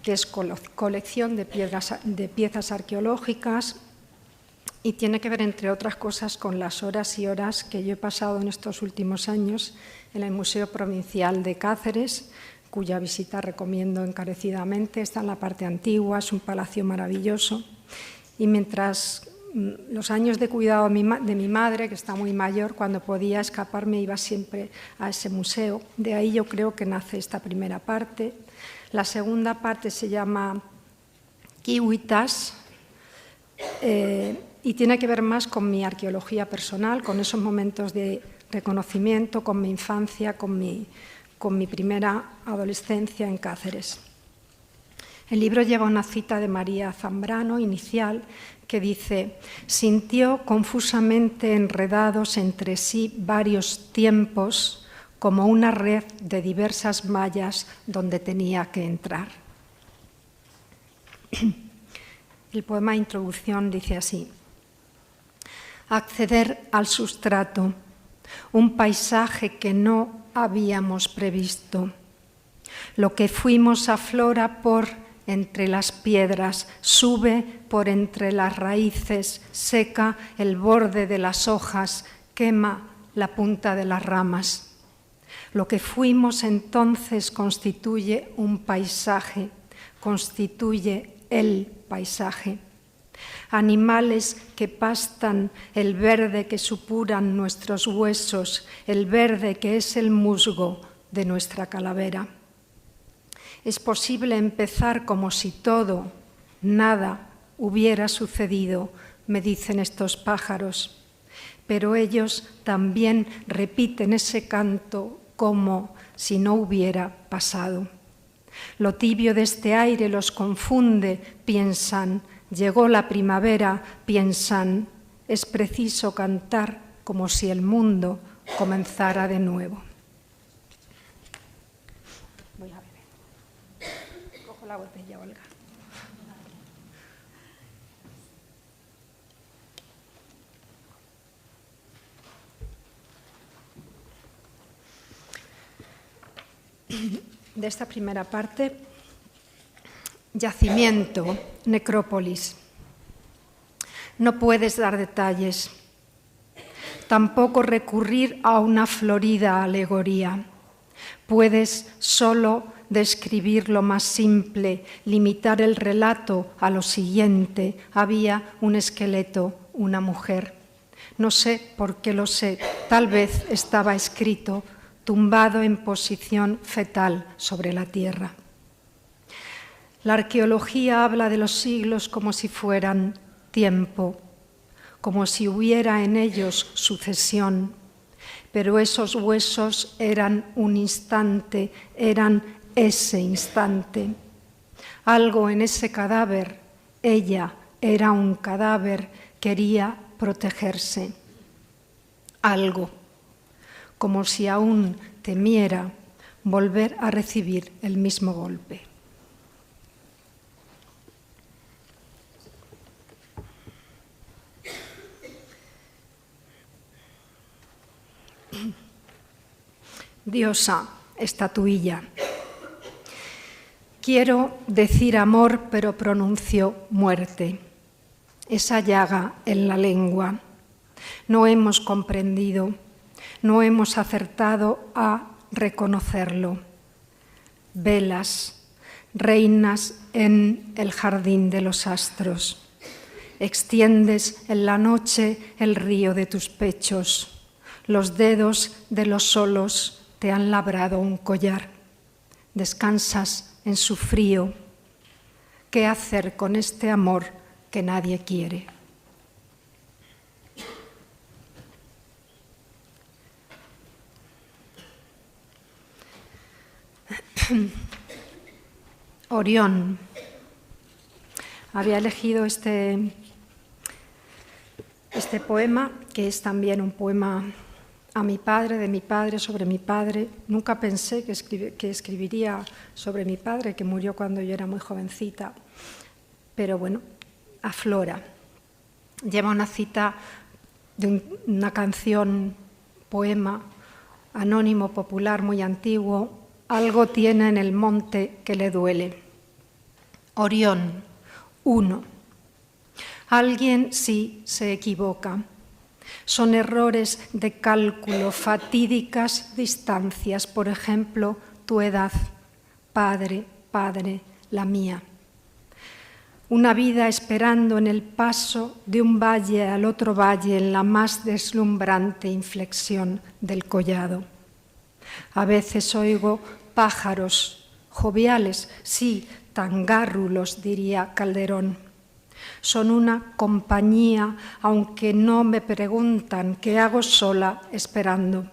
Speaker 6: que es colección de piezas arqueológicas y tiene que ver, entre otras cosas, con las horas y horas que yo he pasado en estos últimos años en el Museo Provincial de Cáceres, cuya visita recomiendo encarecidamente. Está en la parte antigua, es un palacio maravilloso. Y mientras los años de cuidado de mi madre, que está muy mayor, cuando podía escaparme iba siempre a ese museo. De ahí yo creo que nace esta primera parte. La segunda parte se llama Kiwitas y tiene que ver más con mi arqueología personal, con esos momentos de reconocimiento, con mi infancia, con mi primera adolescencia en Cáceres. El libro lleva una cita de María Zambrano, inicial, que dice: sintió confusamente enredados entre sí varios tiempos, como una red de diversas mallas donde tenía que entrar. El poema de introducción dice así: acceder al sustrato, un paisaje que no habíamos previsto. Lo que fuimos aflora por entre las piedras, sube por entre las raíces, seca el borde de las hojas, quema la punta de las ramas. Lo que fuimos entonces constituye un paisaje, constituye el paisaje. Animales que pastan, el verde que supuran nuestros huesos, el verde que es el musgo de nuestra calavera. Es posible empezar como si todo, nada, hubiera sucedido, me dicen estos pájaros, pero ellos también repiten ese canto como si no hubiera pasado. Lo tibio de este aire los confunde, piensan, llegó la primavera, piensan, es preciso cantar como si el mundo comenzara de nuevo. Voy a beber. Cojo la botella, Olga. De esta primera parte, yacimiento, necrópolis. No puedes dar detalles, tampoco recurrir a una florida alegoría. Puedes solo describir lo más simple, limitar el relato a lo siguiente. Había un esqueleto, una mujer. No sé por qué lo sé, tal vez estaba escrito, tumbado en posición fetal sobre la tierra. La arqueología habla de los siglos como si fueran tiempo, como si hubiera en ellos sucesión, pero esos huesos eran un instante, eran ese instante. Algo en ese cadáver, ella era un cadáver, quería protegerse. Algo, como si aún temiera volver a recibir el mismo golpe. Diosa, estatuilla. Quiero decir amor, pero pronuncio muerte. Esa llaga en la lengua. No hemos comprendido, no hemos acertado a reconocerlo. Velas, reinas en el jardín de los astros. Extiendes en la noche el río de tus pechos. Los dedos de los solos te han labrado un collar. Descansas en su frío. ¿Qué hacer con este amor que nadie quiere? Orión. Había elegido este poema, que es también un poema a mi padre, de mi padre, sobre mi padre. Nunca pensé que escribiría sobre mi padre, que murió cuando yo era muy jovencita, pero bueno, aflora. Lleva una cita de una canción, poema anónimo, popular, muy antiguo. Algo tiene en el monte que le duele. Orión, 1. Alguien sí se equivoca. Son errores de cálculo, fatídicas distancias, por ejemplo, tu edad, padre, la mía. Una vida esperando en el paso de un valle al otro valle en la más deslumbrante inflexión del collado. A veces oigo pájaros joviales, sí, tangárrulos, diría Calderón. Son una compañía, aunque no me preguntan qué hago sola esperando,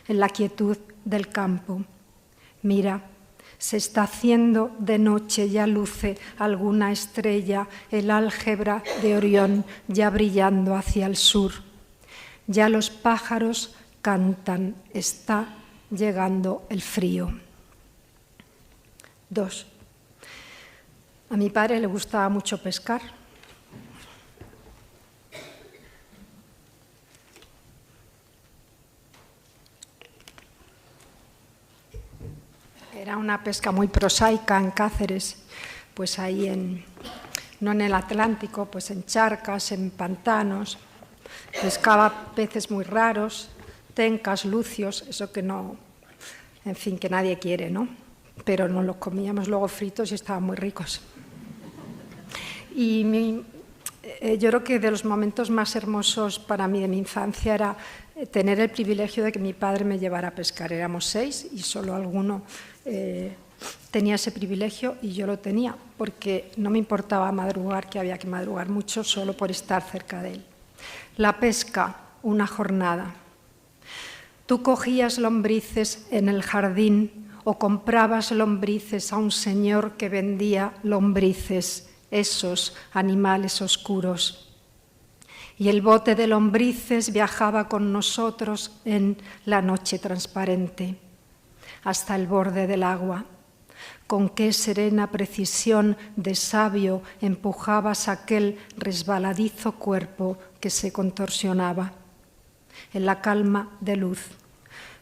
Speaker 6: en la quietud del campo. Mira, se está haciendo de noche, ya luce alguna estrella, el álgebra de Orión ya brillando hacia el sur. Ya los pájaros cantan, está llegando el frío. 2. A mi padre le gustaba mucho pescar. Era una pesca muy prosaica en Cáceres, pues ahí no en el Atlántico, pues en charcas, en pantanos. Pescaba peces muy raros, tencas, lucios, eso que no, en fin, que nadie quiere, ¿no? Pero nos los comíamos luego fritos y estaban muy ricos. Y yo creo que de los momentos más hermosos para mí de mi infancia era tener el privilegio de que mi padre me llevara a pescar. Éramos 6 y solo alguno tenía ese privilegio y yo lo tenía, porque no me importaba madrugar, que había que madrugar mucho solo por estar cerca de él. La pesca, una jornada. Tú cogías lombrices en el jardín o comprabas lombrices a un señor que vendía lombrices, esos animales oscuros. Y el bote de lombrices viajaba con nosotros en la noche transparente, hasta el borde del agua. Con qué serena precisión de sabio empujabas aquel resbaladizo cuerpo que se contorsionaba. En la calma de luz,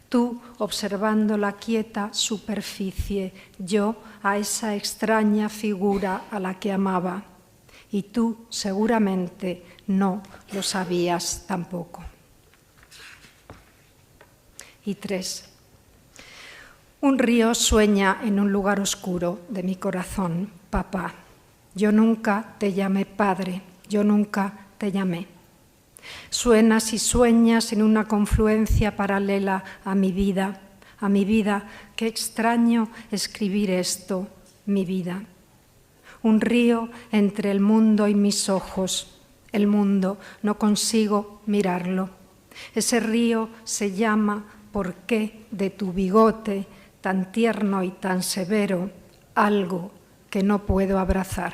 Speaker 6: tú observando la quieta superficie, yo a esa extraña figura a la que amaba, y tú seguramente no lo sabías tampoco. Y 3. Un río sueña en un lugar oscuro de mi corazón, papá. Yo nunca te llamé padre, yo nunca te llamé. Suenas y sueñas en una confluencia paralela a mi vida. Qué extraño escribir esto, mi vida. Un río entre el mundo y mis ojos. El mundo, no consigo mirarlo. Ese río se llama ¿por qué de tu bigote tan tierno y tan severo algo que no puedo abrazar?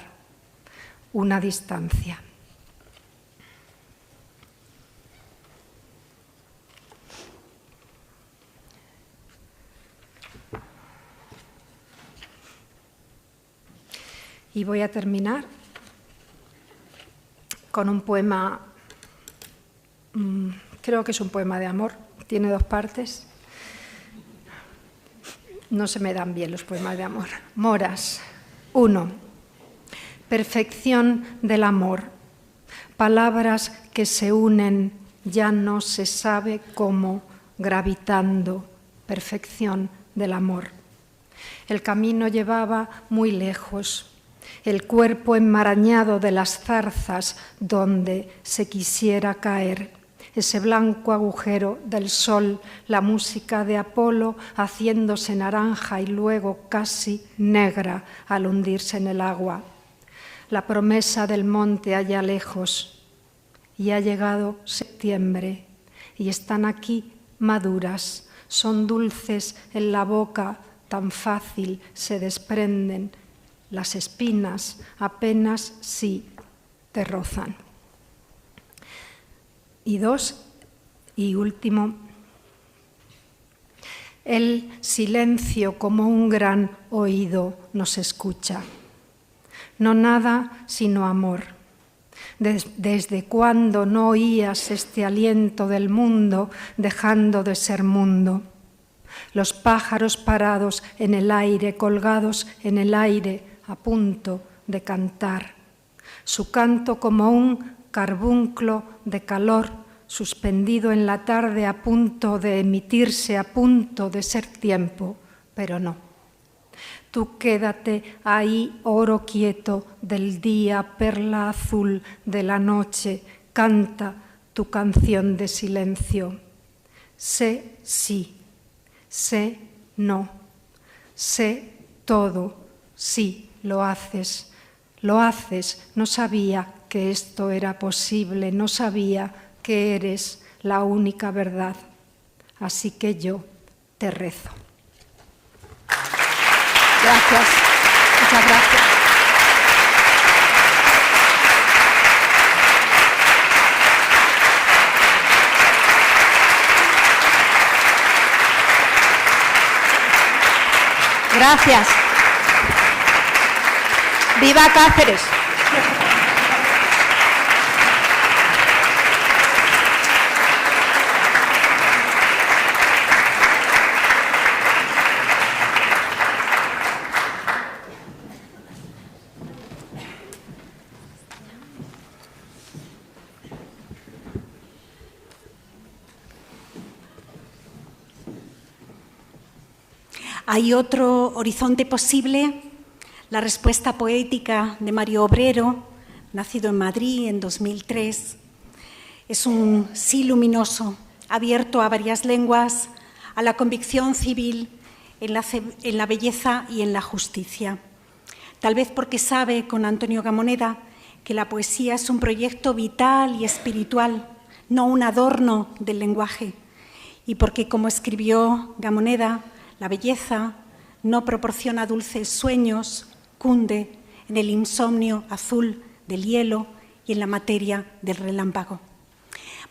Speaker 6: Una distancia. Y voy a terminar con un poema, creo que es un poema de amor, tiene 2 partes. No se me dan bien los poemas de amor. Moras. 1. Perfección del amor. Palabras que se unen, ya no se sabe cómo, gravitando. Perfección del amor. El camino llevaba muy lejos. El cuerpo enmarañado de las zarzas donde se quisiera caer. Ese blanco agujero del sol, la música de Apolo haciéndose naranja y luego casi negra al hundirse en el agua. La promesa del monte allá lejos. Y ha llegado septiembre y están aquí maduras, son dulces en la boca, tan fácil se desprenden. Las espinas apenas sí te rozan. Y 2, y último, el silencio como un gran oído nos escucha. No nada sino amor. ¿Desde cuándo no oías este aliento del mundo dejando de ser mundo? Los pájaros parados en el aire, colgados en el aire, a punto de cantar. Su canto como un carbunclo de calor suspendido en la tarde a punto de emitirse, a punto de ser tiempo, pero no. Tú quédate ahí, oro quieto del día, perla azul de la noche, canta tu canción de silencio. Sé sí, sé no, sé todo, sí, lo haces, no sabía que esto era posible, no sabía que eres la única verdad, así que yo te rezo. Gracias, muchas gracias.
Speaker 4: Gracias. ¡Viva Cáceres!
Speaker 3: Hay otro horizonte posible, la respuesta poética de Mario Obrero, nacido en Madrid en 2003. Es un sí luminoso, abierto a varias lenguas, a la convicción civil, en la belleza y en la justicia. Tal vez porque sabe, con Antonio Gamoneda, que la poesía es un proyecto vital y espiritual, no un adorno del lenguaje, y porque, como escribió Gamoneda, la belleza no proporciona dulces sueños, cunde en el insomnio azul del hielo y en la materia del relámpago.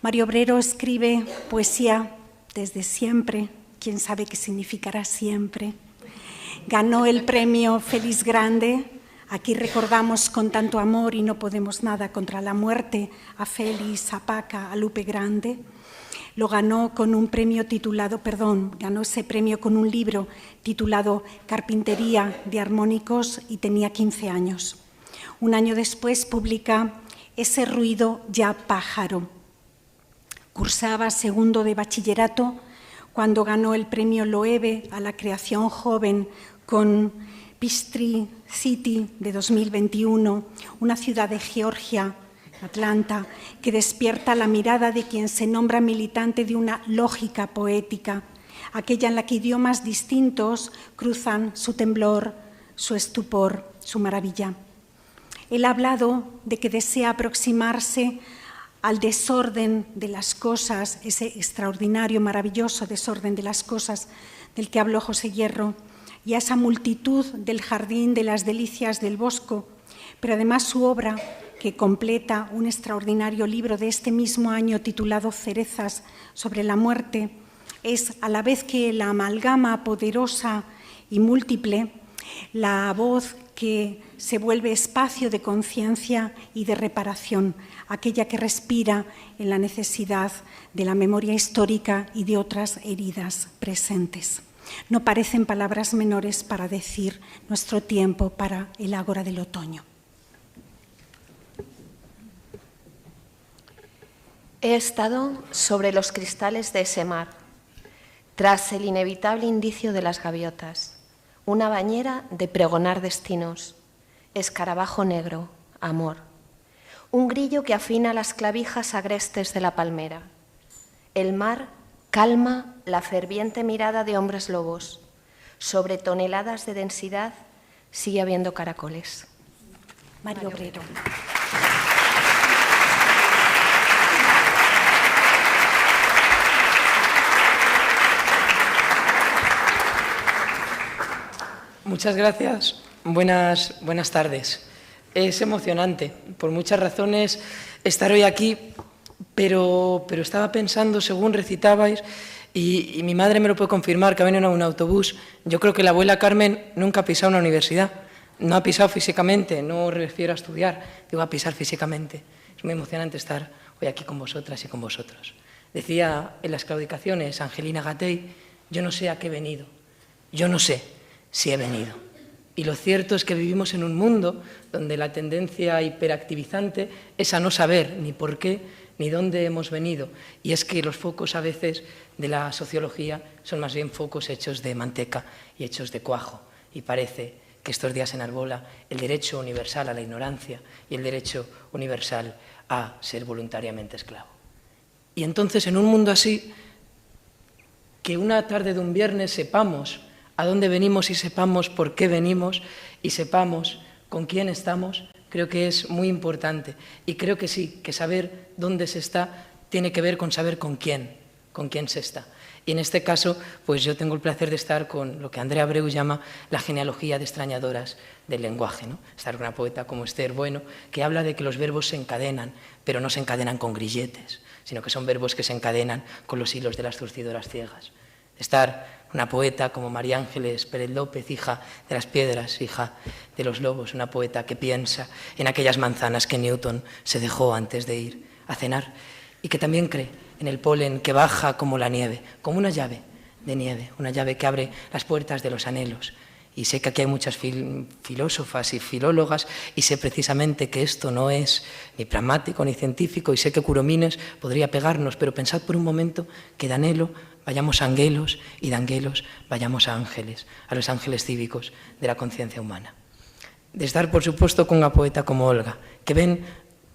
Speaker 3: Mario Obrero escribe poesía desde siempre, quién sabe qué significará siempre. Ganó el premio Félix Grande, aquí recordamos con tanto amor y no podemos nada contra la muerte a Félix, a Paca, a Lupe Grande. Lo ganó con un premio ganó ese premio con un libro titulado Carpintería de armónicos y tenía 15 años. Un año después publica ese ruido ya pájaro. Cursaba segundo de bachillerato cuando ganó el premio Loewe a la creación joven con Peachtree City de 2021, una ciudad de Georgia, Atlanta, que despierta la mirada de quien se nombra militante de una lógica poética, aquella en la que idiomas distintos cruzan su temblor, su estupor, su maravilla. Él ha hablado de que desea aproximarse al desorden de las cosas, ese extraordinario, maravilloso desorden de las cosas del que habló José Hierro, y a esa multitud del jardín de las delicias del Bosco, pero además su obra, que completa un extraordinario libro de este mismo año titulado Cerezas sobre la muerte, es a la vez que la amalgama poderosa y múltiple, la voz que se vuelve espacio de conciencia y de reparación, aquella que respira en la necesidad de la memoria histórica y de otras heridas presentes. No parecen palabras menores para decir nuestro tiempo para el ágora del otoño.
Speaker 4: He estado sobre los cristales de ese mar, tras el inevitable indicio de las gaviotas, una bañera de pregonar destinos, escarabajo negro, amor, un grillo que afina las clavijas agrestes de la palmera. El mar calma la ferviente mirada de hombres lobos. Sobre toneladas de densidad sigue habiendo caracoles.
Speaker 3: Mario Obrero.
Speaker 7: Muchas gracias. Buenas tardes. Es emocionante, por muchas razones, estar hoy aquí, pero estaba pensando, según recitabais, y mi madre me lo puede confirmar, que ha venido en un autobús. Yo creo que la abuela Carmen nunca ha pisado una universidad. No ha pisado físicamente, no refiero a estudiar, digo a pisar físicamente. Es muy emocionante estar hoy aquí con vosotras y con vosotros. Decía en las claudicaciones Angelina Gatell, yo no sé a qué he venido, yo no sé si he venido. Y lo cierto es que vivimos en un mundo donde la tendencia hiperactivizante es a no saber ni por qué ni dónde hemos venido. Y es que los focos a veces de la sociología son más bien focos hechos de manteca y hechos de cuajo. Y parece que estos días enarbola el derecho universal a la ignorancia y el derecho universal a ser voluntariamente esclavo. Y entonces, en un mundo así, que una tarde de un viernes sepamos a dónde venimos y sepamos por qué venimos y sepamos con quién estamos, creo que es muy importante. Y creo que sí, que saber dónde se está tiene que ver con saber con quién se está. Y en este caso, pues yo tengo el placer de estar con lo que Andrea Abreu llama la genealogía de extrañadoras del lenguaje, ¿no? Estar con una poeta como Esther Bueno, que habla de que los verbos se encadenan, pero no se encadenan con grilletes, sino que son verbos que se encadenan con los hilos de las zurcidoras ciegas. Estar una poeta como María Ángeles Pérez López, hija de las piedras, hija de los lobos, una poeta que piensa en aquellas manzanas que Newton se dejó antes de ir a cenar y que también cree en el polen que baja como la nieve, como una llave de nieve, una llave que abre las puertas de los anhelos. Y sé que aquí hay muchas filósofas y filólogas y sé precisamente que esto no es ni pragmático ni científico y sé que Curomines podría pegarnos, pero pensad por un momento que de anhelo vayamos a angelos y de angelos vayamos a ángeles, a los ángeles cívicos de la conciencia humana. De estar, por supuesto, con unha poeta como Olga, que ven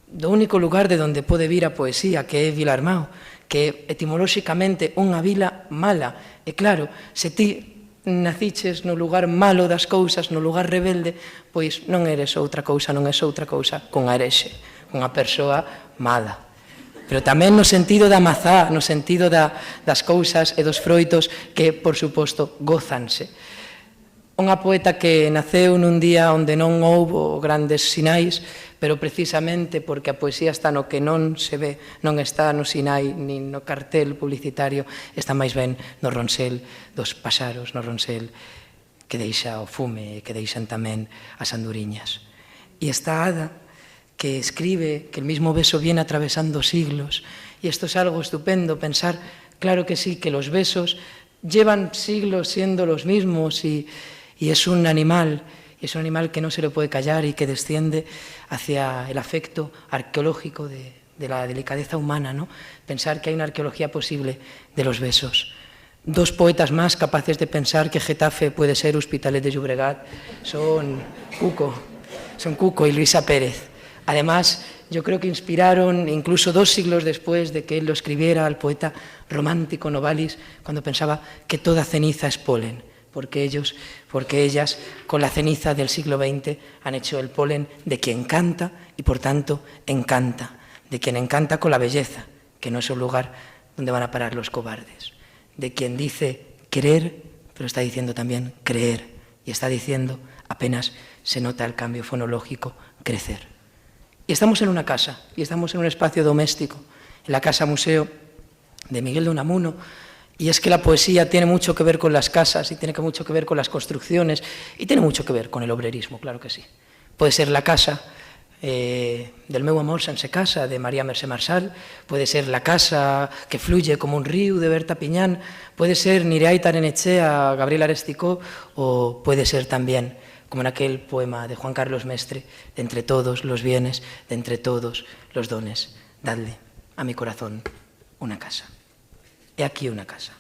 Speaker 7: do único lugar de donde pode vir a poesía, que é Vilarmao, que etimolóxicamente unha vila mala. E claro, se ti naciches no lugar malo das cousas, no lugar rebelde, pois non eres outra cousa, non és outra cousa con a herexe, unha persoa mala. Pero tamén no sentido da mazá, no sentido das cousas e dos froitos que, por suposto, gozanse. Unha poeta que naceu nun día onde non houbo grandes sinais, pero precisamente porque a poesía está no que non se ve, non está no sinai, nin no cartel publicitario, está máis ben no ronsel dos paxaros, no ronsel que deixa o fume e que deixan tamén as anduriñas. E esta hada que escribe que el mismo beso viene atravesando siglos, y esto es algo estupendo, pensar, claro que sí, que los besos llevan siglos siendo los mismos y es un animal y es un animal que no se le puede callar y que desciende hacia el afecto arqueológico de la delicadeza humana, ¿no? Pensar que hay una arqueología posible de los besos. Dos poetas más capaces de pensar que Getafe puede ser Hospitalet de Llobregat son Cuco y Luisa Pérez. Además, yo creo que inspiraron, incluso 2 siglos después de que él lo escribiera, al poeta romántico Novalis, cuando pensaba que toda ceniza es polen, porque ellas, con la ceniza del siglo XX, han hecho el polen de quien canta y, por tanto, encanta, de quien encanta con la belleza, que no es un lugar donde van a parar los cobardes, de quien dice querer, pero está diciendo también creer, y está diciendo, apenas se nota el cambio fonológico, crecer. Y estamos en una casa, y estamos en un espacio doméstico, en la Casa Museo de Miguel de Unamuno, y es que la poesía tiene mucho que ver con las casas, y tiene mucho que ver con las construcciones, y tiene mucho que ver con el obrerismo, claro que sí. Puede ser la casa del meu amor sense casa, de María Mercè Marçal, puede ser la casa que fluye como un río, de Berta Piñán, puede ser Nireai Tarenetxea, Gabriel Aresticó, o puede ser también, como en aquel poema de Juan Carlos Mestre, de entre todos los bienes, de entre todos los dones, dadle a mi corazón una casa. He aquí una casa.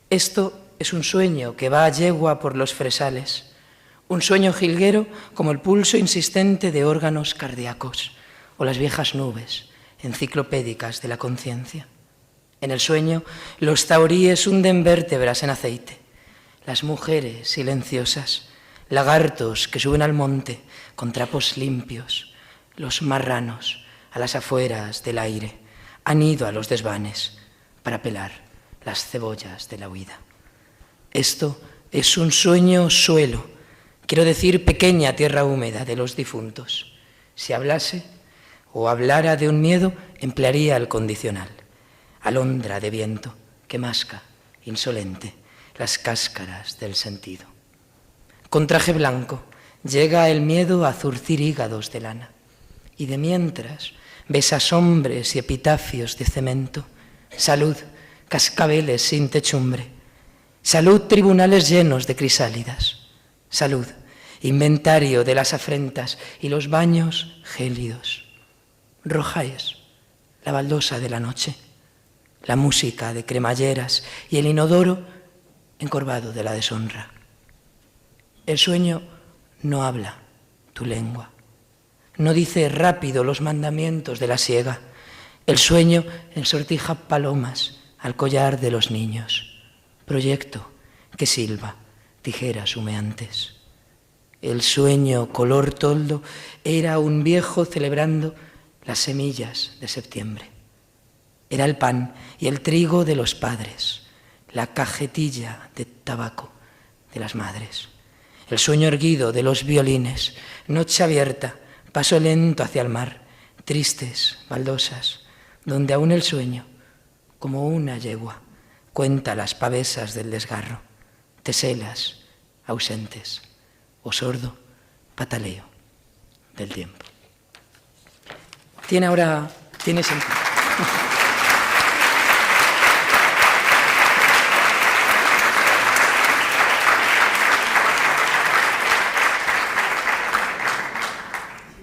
Speaker 7: Esto es un sueño que va a yegua por los fresales, un sueño jilguero como el pulso insistente de órganos cardíacos o las viejas nubes enciclopédicas de la conciencia. En el sueño, los taoríes hunden vértebras en aceite, las mujeres silenciosas, lagartos que suben al monte con trapos limpios, los marranos a las afueras del aire han ido a los desvanes para pelar las cebollas de la huida. Esto es un sueño suelo, quiero decir pequeña tierra húmeda de los difuntos. Si hablase o hablara de un miedo, emplearía el condicional. Alondra de viento que masca, insolente, las cáscaras del sentido. Con traje blanco llega el miedo a zurcir hígados de lana. Y de mientras besas hombres y epitafios de cemento. Salud, cascabeles sin techumbre. Salud, tribunales llenos de crisálidas. Salud, inventario de las afrentas y los baños gélidos. Roja es la baldosa de la noche, la música de cremalleras y el inodoro encorvado de la deshonra. El sueño no habla tu lengua, no dice rápido los mandamientos de la siega. El sueño ensortija palomas al collar de los niños. Proyecto que silba tijeras humeantes. El sueño color toldo era un viejo celebrando las semillas de septiembre. Era el pan y el trigo de los padres, la cajetilla de tabaco de las madres. El sueño erguido de los violines, noche abierta, paso lento hacia el mar, tristes baldosas, donde aún el sueño, como una yegua, cuenta las pavesas del desgarro, teselas ausentes o sordo pataleo del tiempo. Tiene sentido.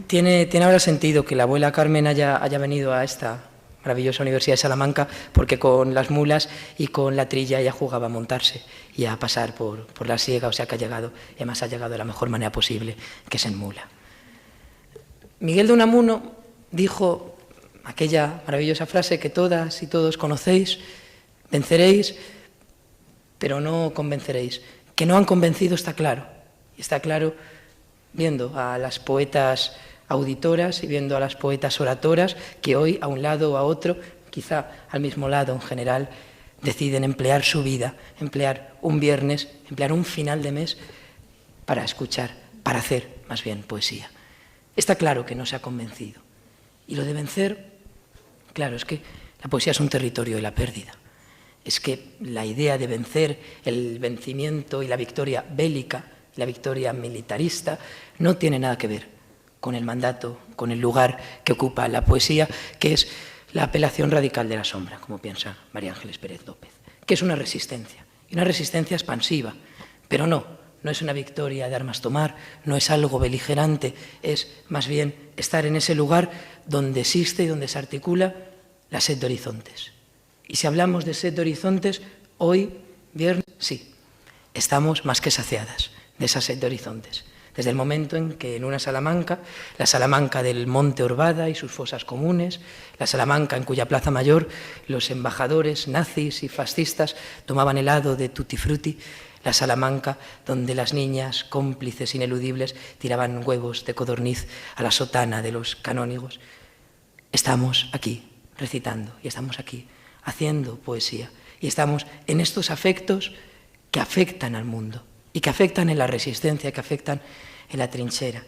Speaker 7: Tiene ahora sentido que la abuela Carmen haya venido a esta maravillosa Universidad de Salamanca, porque con las mulas y con la trilla ella jugaba a montarse y a pasar por la siega, o sea que ha llegado, y además ha llegado de la mejor manera posible, que es en mula. Miguel de Unamuno dijo aquella maravillosa frase que todas y todos conocéis: venceréis, pero no convenceréis. Que no han convencido está claro, y está claro viendo a las poetas auditoras y viendo a las poetas oratoras que hoy, a un lado o a otro, quizá al mismo lado en general, deciden emplear su vida, emplear un viernes, emplear un final de mes para escuchar, para hacer más bien poesía. Está claro que no se ha convencido. Y lo de vencer, claro, es que la poesía es un territorio de la pérdida. Es que la idea de vencer, el vencimiento y la victoria bélica, la victoria militarista, no tiene nada que ver con el mandato, con el lugar que ocupa la poesía, que es la apelación radical de la sombra, como piensa María Ángeles Pérez López, que es una resistencia, y una resistencia expansiva, pero no no es una victoria de armas tomar, no es algo beligerante, es más bien estar en ese lugar donde existe y donde se articula la sed de horizontes. Y si hablamos de sed de horizontes, hoy, viernes, sí, estamos más que saciadas de esa sed de horizontes. Desde el momento en que en una Salamanca, la Salamanca del Monte Orbada y sus fosas comunes, la Salamanca en cuya plaza mayor los embajadores nazis y fascistas tomaban helado de tutti frutti, la Salamanca donde las niñas cómplices ineludibles tiraban huevos de codorniz a la sotana de los canónigos. Estamos aquí recitando y estamos aquí haciendo poesía y estamos en estos afectos que afectan al mundo y que afectan en la resistencia, que afectan en la trinchera.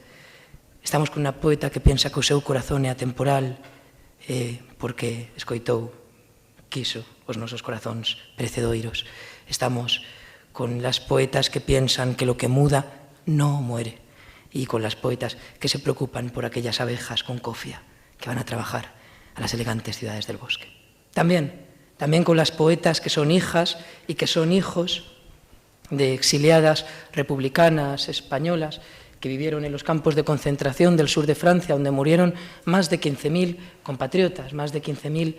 Speaker 7: Estamos con una poeta que pensa que o seu corazón é atemporal porque escoitou, quiso os nosos corazóns precedoiros. Estamos con las poetas que piensan que lo que muda no muere y con las poetas que se preocupan por aquellas abejas con cofia que van a trabajar a las elegantes ciudades del bosque. También con las poetas que son hijas y que son hijos de exiliadas republicanas españolas que vivieron en los campos de concentración del sur de Francia, donde murieron más de 15.000 compatriotas, más de 15.000,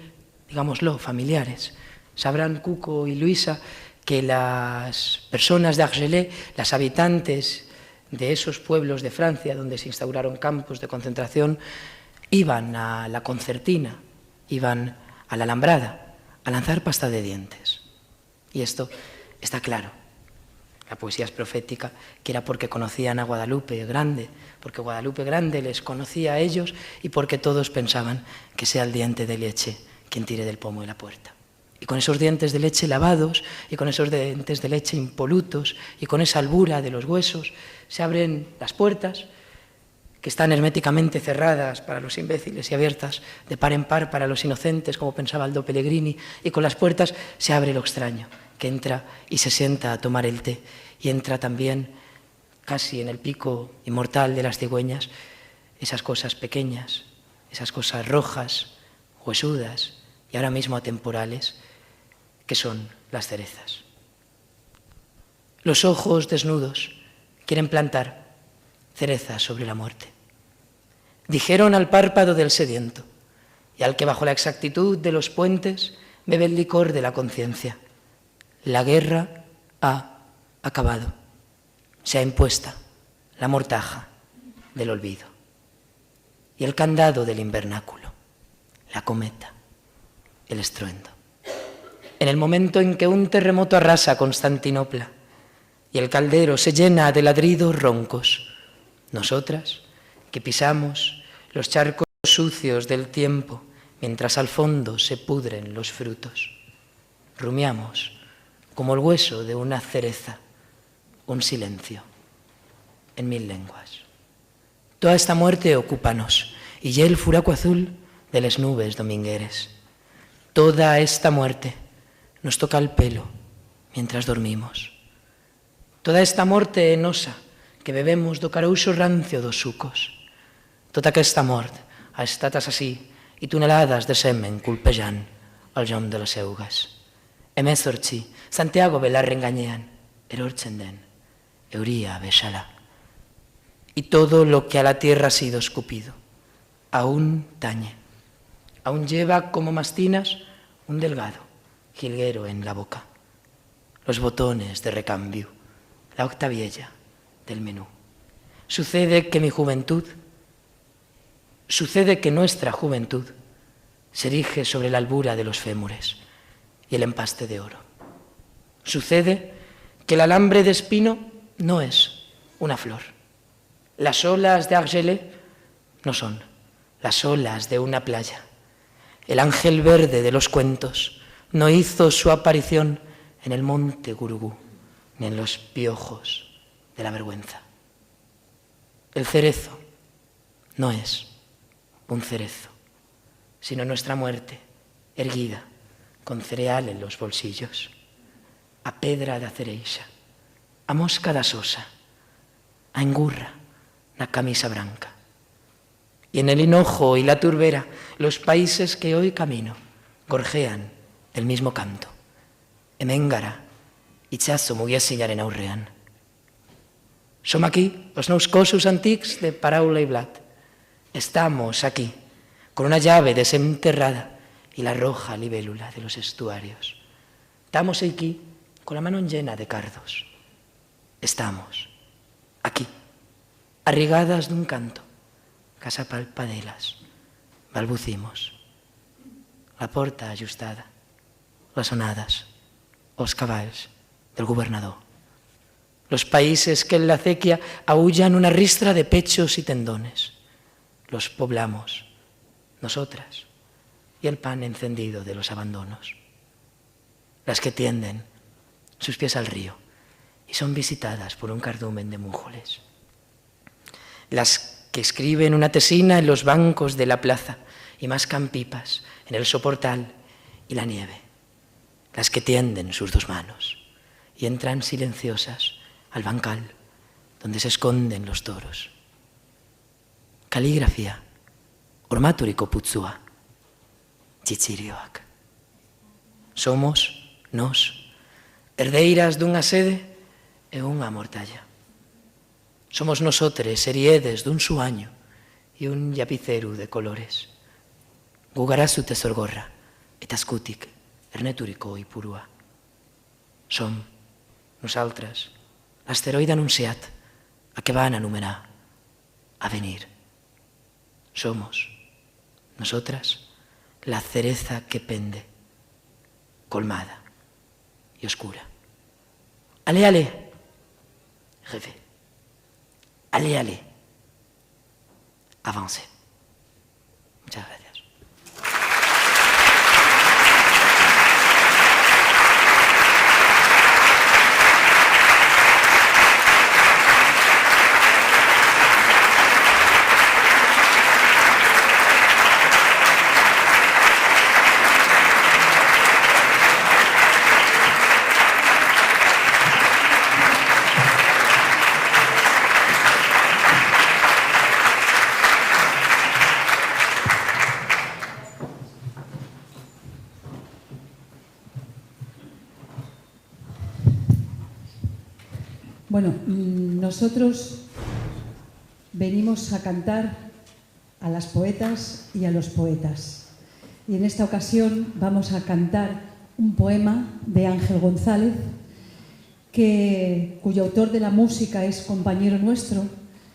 Speaker 7: digámoslo, familiares. Sabrán Cuco y Luisa que las personas de Argelès, las habitantes de esos pueblos de Francia donde se instauraron campos de concentración, iban a la concertina, iban a la alambrada a lanzar pasta de dientes. Y esto está claro. La poesía es profética, que era porque conocían a Guadalupe Grande, porque Guadalupe Grande les conocía a ellos y porque todos pensaban que sea el diente de leche quien tire del pomo de la puerta. Y con esos dientes de leche lavados, y con esos dientes de leche impolutos, y con esa albura de los huesos, se abren las puertas, que están herméticamente cerradas para los imbéciles y abiertas de par en par para los inocentes, como pensaba Aldo Pellegrini, y con las puertas se abre lo extraño, que entra y se sienta a tomar el té, y entra también, casi en el pico inmortal de las cigüeñas, esas cosas pequeñas, esas cosas rojas, huesudas y ahora mismo atemporales, que son las cerezas. Los ojos desnudos quieren plantar cerezas sobre la muerte. Dijeron al párpado del sediento y al que bajo la exactitud de los puentes bebe el licor de la conciencia. La guerra ha acabado. Se ha impuesta la mortaja del olvido y el candado del invernáculo, la cometa, el estruendo. En el momento en que un terremoto arrasa Constantinopla y el caldero se llena de ladridos roncos, nosotras, que pisamos los charcos sucios del tiempo mientras al fondo se pudren los frutos, rumiamos como el hueso de una cereza, un silencio en 1000 lenguas. Toda esta muerte ocúpanos y ya el furaco azul de las nubes domingueres. Toda esta muerte nos toca el pelo mientras dormimos. Toda esta morte enosa que bebemos do carouxo rancio dos sucos. Tota aquesta mort a estatas así i tonelades de semen colpejant el jom de les eugues. Emezortzi, Santiago belarren gainean, erortzen den, euria besala. Y todo lo que a la tierra ha sido escupido, aún tañe, aún lleva como mastinas un delgado jilguero en la boca, los botones de recambio, la octaviella del menú. Sucede que nuestra juventud se erige sobre la albura de los fémures y el empaste de oro. Sucede que el alambre de espino no es una flor. Las olas de Argelès no son las olas de una playa. El ángel verde de los cuentos no hizo su aparición en el monte Gurugú, ni en los piojos de la vergüenza. El cerezo no es un cerezo, sino nuestra muerte, erguida, con cereal en los bolsillos, a pedra da cereixa, a mosca da sosa, a engurra na camisa branca. Y en el hinojo y la turbera, los países que hoy camino gorjean el mismo canto. Hemen gara, itxaso mugiazinaren aurrean. Som aquí, os meus cosos antics de paraula i blat. Estamos aquí, con una llave desenterrada y la roja libélula de los estuarios. Estamos aquí, con la mano llena de cardos. Estamos aquí, arrigadas dun canto, casa palpadelas, balbucimos. La porta ajustada, les onades, els cavalls del governador. Los países que en la acequia aúllan una ristra de pechos y tendones. Los poblamos, nosotras, y el pan encendido de los abandonos. Las que tienden sus pies al río y son visitadas por un cardumen de mújoles. Las que escriben una tesina en los bancos de la plaza y mascan pipas en el soportal y la nieve. Las que tienden sus dos manos y entran silenciosas al bancal donde se esconden los toros. Caligrafía, ormaturiko putzua, txitzirioak. Somos, nos, herdeiras dunha sede e unha mortalla. Somos nosotres heriedes dun suaño e un llapiceru de colores. Gugarazu tezorgorra, eta eskutik, erneturiko ipurua. Som, nosaltres, l'asteroide anunciat, a què van anomenar Avenir. Somos, nosotras, la cereza que pende, colmada y oscura. Allez, allez, rêvez. Allez, allez, avancez. Muchas gracias.
Speaker 1: Bueno, nosotros venimos a cantar a las poetas y a los poetas. Y en esta ocasión vamos a cantar un poema de Ángel González, cuyo autor de la música es compañero nuestro,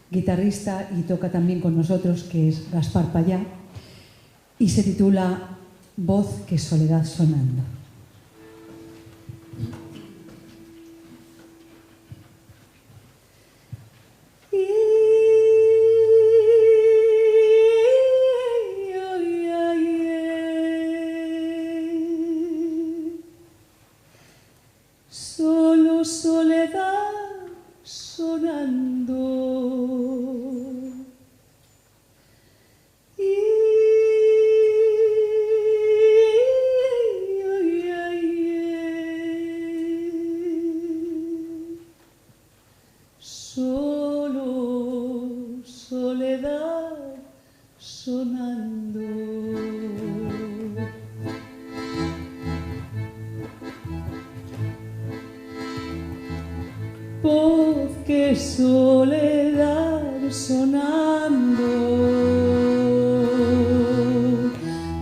Speaker 1: guitarrista y toca también con nosotros, que es Gaspar Payá, y se titula Voz que soledad sonando. Solo soledad sonando. Solo soledad sonando. Voz que soledad sonando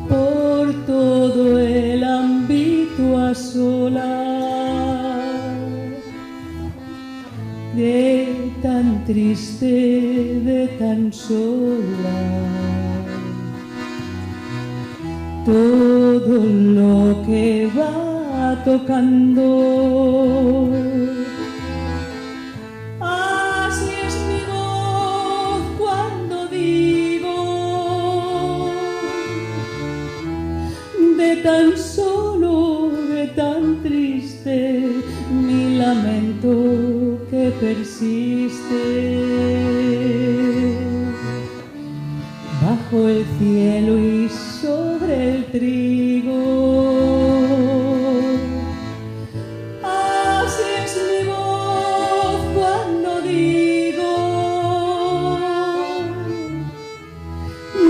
Speaker 1: por todo el ámbito asolar, de tan triste, de tan sola, todo lo que va tocando. Tan solo, de tan triste, mi lamento que persiste. Bajo el cielo y sobre el trigo, así es mi voz cuando digo,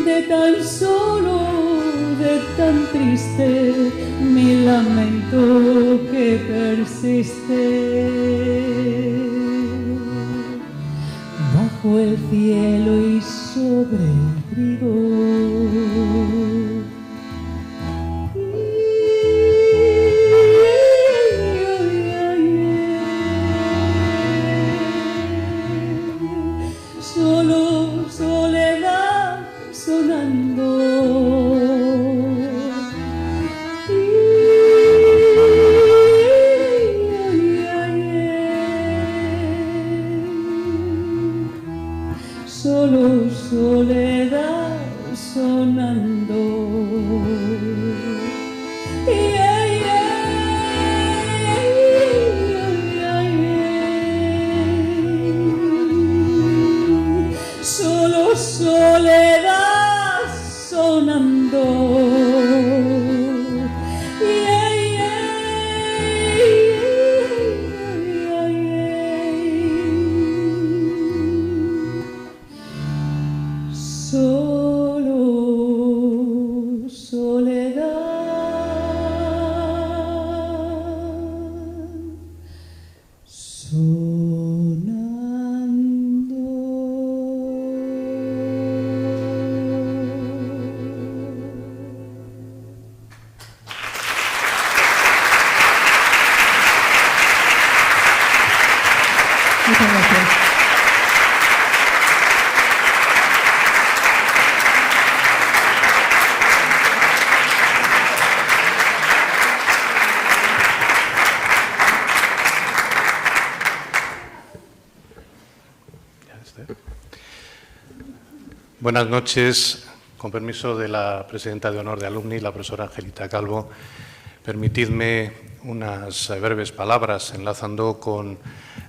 Speaker 1: de tan solo, de tan triste, mi lamento que persiste. bajo el cielo y sobre el trigo. Solo soledad sonando. Solo soledad sonando. Solo soledad sonando. Solo soledad
Speaker 3: Muchas gracias.
Speaker 8: Buenas noches. Con permiso de la presidenta de honor de Alumni, la profesora Angelita Calvo, permitidme unas breves palabras enlazando con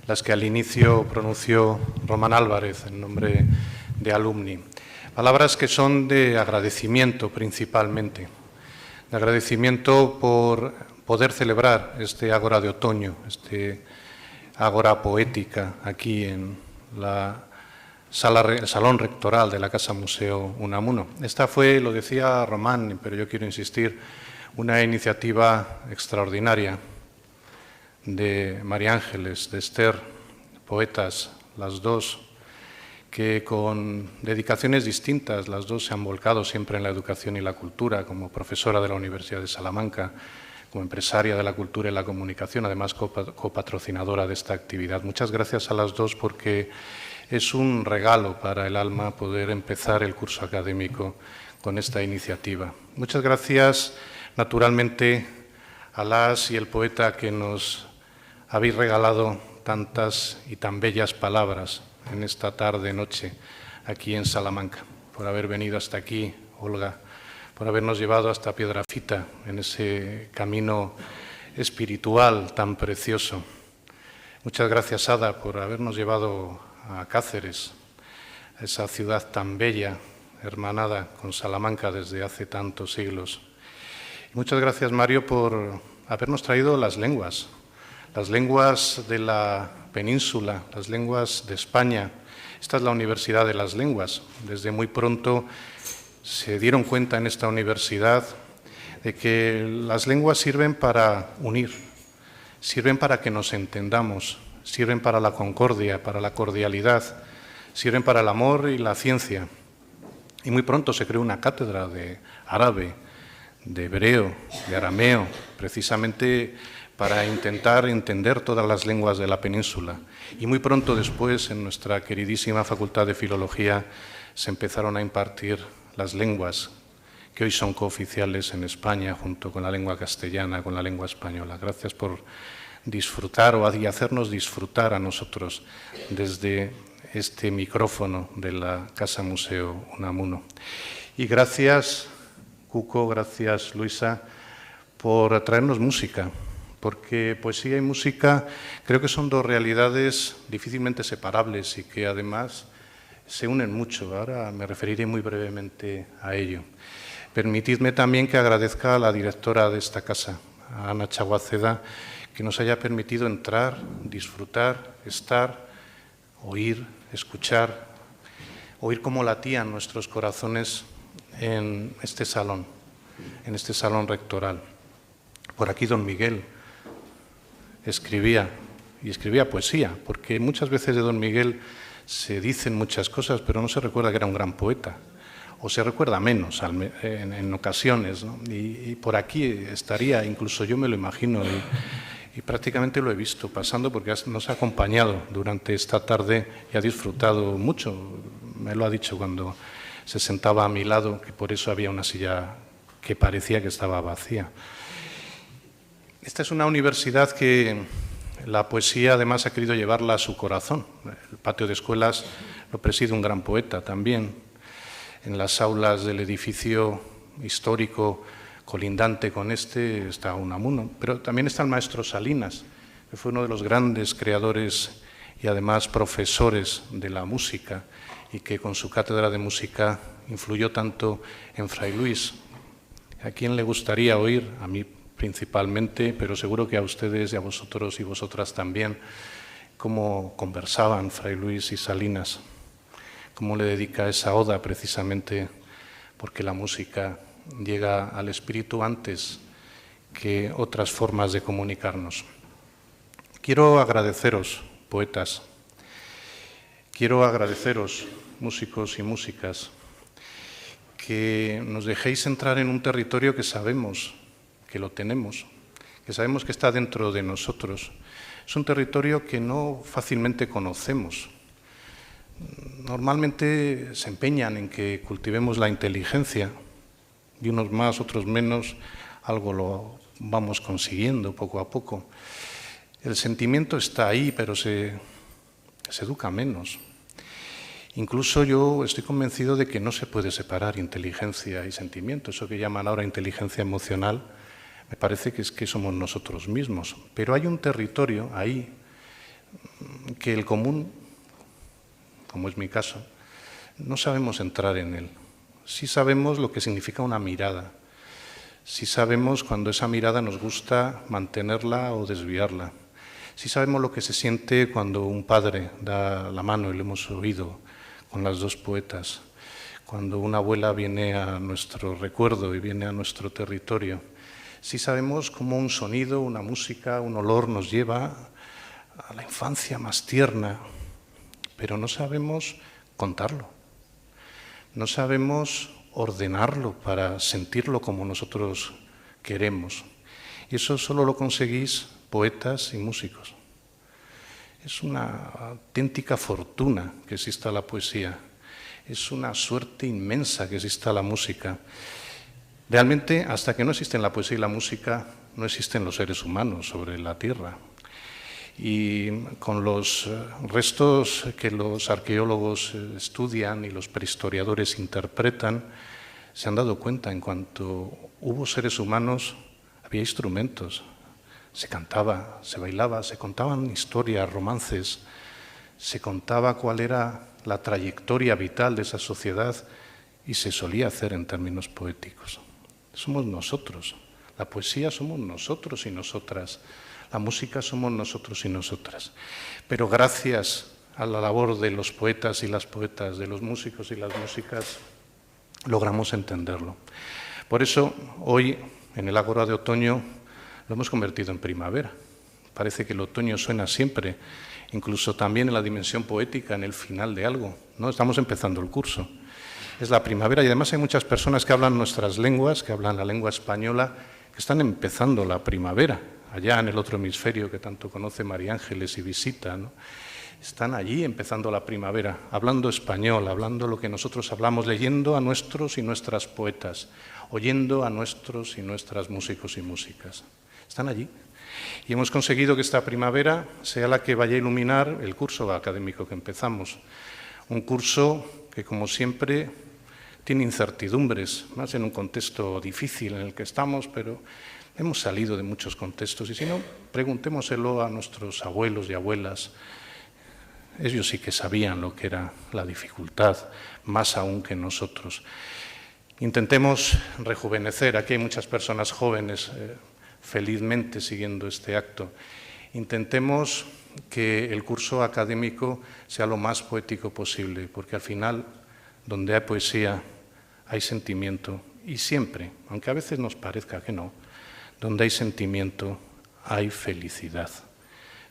Speaker 8: las que al inicio pronunció Román Álvarez en nombre de Alumni. Palabras que son de agradecimiento principalmente, de agradecimiento por poder celebrar este Ágora de otoño, este Ágora poética aquí en el Salón Rectoral de la Casa Museo Unamuno. Esta fue, lo decía Román, pero yo quiero insistir, una iniciativa extraordinaria de María Ángeles, de Esther, poetas, las dos, que con dedicaciones distintas, las dos se han volcado siempre en la educación y la cultura, como profesora de la Universidad de Salamanca, como empresaria de la cultura y la comunicación, además copatrocinadora de esta actividad. Muchas gracias a las dos porque es un regalo para el alma poder empezar el curso académico con esta iniciativa. Muchas gracias, naturalmente, a las y el poeta que nos habéis regalado tantas y tan bellas palabras en esta tarde-noche aquí en Salamanca, por haber venido hasta aquí, Olga, por habernos llevado hasta Piedrafita en ese camino espiritual tan precioso. Muchas gracias, Ada, por habernos llevado a Cáceres, a esa ciudad tan bella, hermanada con Salamanca desde hace tantos siglos. Y muchas gracias, Mario, por habernos traído las lenguas de la península, las lenguas de España. Esta es la Universidad de las Lenguas. Desde muy pronto se dieron cuenta en esta universidad de que las lenguas sirven para unir, sirven para que nos entendamos, sirven para la concordia, para la cordialidad, sirven para el amor y la ciencia. Y muy pronto se creó una cátedra de árabe, de hebreo, de arameo, precisamente para intentar entender todas las lenguas de la península. Y muy pronto después, en nuestra queridísima Facultad de Filología, se empezaron a impartir las lenguas que hoy son cooficiales en España, junto con la lengua castellana, con la lengua española. Gracias por disfrutar y hacernos disfrutar a nosotros desde este micrófono de la Casa Museo Unamuno. Y gracias, Cuco, gracias, Luisa, por traernos música, porque poesía y música creo que son dos realidades difícilmente separables y que además se unen mucho. Ahora me referiré muy brevemente a ello. Permitidme también que agradezca a la directora de esta casa, a Ana Chaguaceda, que nos haya permitido entrar, disfrutar, estar, oír, escuchar, oír cómo latían nuestros corazones en este salón rectoral. Por aquí don Miguel escribía, y escribía poesía, porque muchas veces de don Miguel se dicen muchas cosas, pero no se recuerda que era un gran poeta, o se recuerda menos en ocasiones, ¿no? Y por aquí estaría, incluso yo me lo imagino, y prácticamente lo he visto pasando porque nos ha acompañado durante esta tarde y ha disfrutado mucho. Me lo ha dicho cuando se sentaba a mi lado, que por eso había una silla que parecía que estaba vacía. Esta es una universidad que la poesía además ha querido llevarla a su corazón. El patio de escuelas lo preside un gran poeta también. En las aulas del edificio histórico colindante con este está Unamuno, pero también está el maestro Salinas, que fue uno de los grandes creadores y además profesores de la música y que con su cátedra de música influyó tanto en Fray Luis. ¿A quién le gustaría oír? A mí principalmente, pero seguro que a ustedes y a vosotros y vosotras también, cómo conversaban Fray Luis y Salinas, cómo le dedica esa oda precisamente porque la música llega al espíritu antes que otras formas de comunicarnos. Quiero agradeceros, poetas, quiero agradeceros, músicos y músicas, que nos dejéis entrar en un territorio que sabemos que lo tenemos, que sabemos que está dentro de nosotros. Es un territorio que no fácilmente conocemos. Normalmente se empeñan en que cultivemos la inteligencia, y unos más, otros menos, algo lo vamos consiguiendo poco a poco. El sentimiento está ahí, pero se educa menos. Incluso yo estoy convencido de que no se puede separar inteligencia y sentimiento. Eso que llaman ahora inteligencia emocional, me parece que es que somos nosotros mismos. Pero hay un territorio ahí que el común, como es mi caso, no sabemos entrar en él. Sí sabemos lo que significa una mirada, sí sabemos cuando esa mirada nos gusta mantenerla o desviarla, sí sabemos lo que se siente cuando un padre da la mano, y lo hemos oído con las dos poetas, cuando una abuela viene a nuestro recuerdo y viene a nuestro territorio, sí sabemos cómo un sonido, una música, un olor nos lleva a la infancia más tierna, pero no sabemos contarlo. No sabemos ordenarlo para sentirlo como nosotros queremos. Y eso solo lo conseguís poetas y músicos. Es una auténtica fortuna que exista la poesía. Es una suerte inmensa que exista la música. Realmente, hasta que no existen la poesía y la música, no existen los seres humanos sobre la tierra. Y con los restos que los arqueólogos estudian y los prehistoriadores interpretan, se han dado cuenta, en cuanto hubo seres humanos, había instrumentos, se cantaba, se bailaba, se contaban historias, romances, se contaba cuál era la trayectoria vital de esa sociedad y se solía hacer en términos poéticos. Somos nosotros, la poesía somos nosotros y nosotras. La música somos nosotros y nosotras. Pero gracias a la labor de los poetas y las poetas, de los músicos y las músicas, logramos entenderlo. Por eso, hoy, en el Ágora de Otoño, lo hemos convertido en primavera. Parece que el otoño suena siempre, incluso también en la dimensión poética, en el final de algo, ¿no? Estamos empezando el curso. Es la primavera y además hay muchas personas que hablan nuestras lenguas, que hablan la lengua española, que están empezando la primavera. Allá en el otro hemisferio que tanto conoce María Ángeles y visita, ¿no? Están allí empezando la primavera, hablando español, hablando lo que nosotros hablamos, leyendo a nuestros y nuestras poetas, oyendo a nuestros y nuestras músicos y músicas. Están allí. Y hemos conseguido que esta primavera sea la que vaya a iluminar el curso académico que empezamos. Un curso que, como siempre, tiene incertidumbres, más en un contexto difícil en el que estamos, pero hemos salido de muchos contextos y si no, preguntémoselo a nuestros abuelos y abuelas. Ellos sí que sabían lo que era la dificultad, más aún que nosotros. Intentemos rejuvenecer. Aquí hay muchas personas jóvenes felizmente siguiendo este acto. Intentemos que el curso académico sea lo más poético posible, porque al final, donde hay poesía, hay sentimiento. Y siempre, aunque a veces nos parezca que no, donde hay sentimiento, hay felicidad.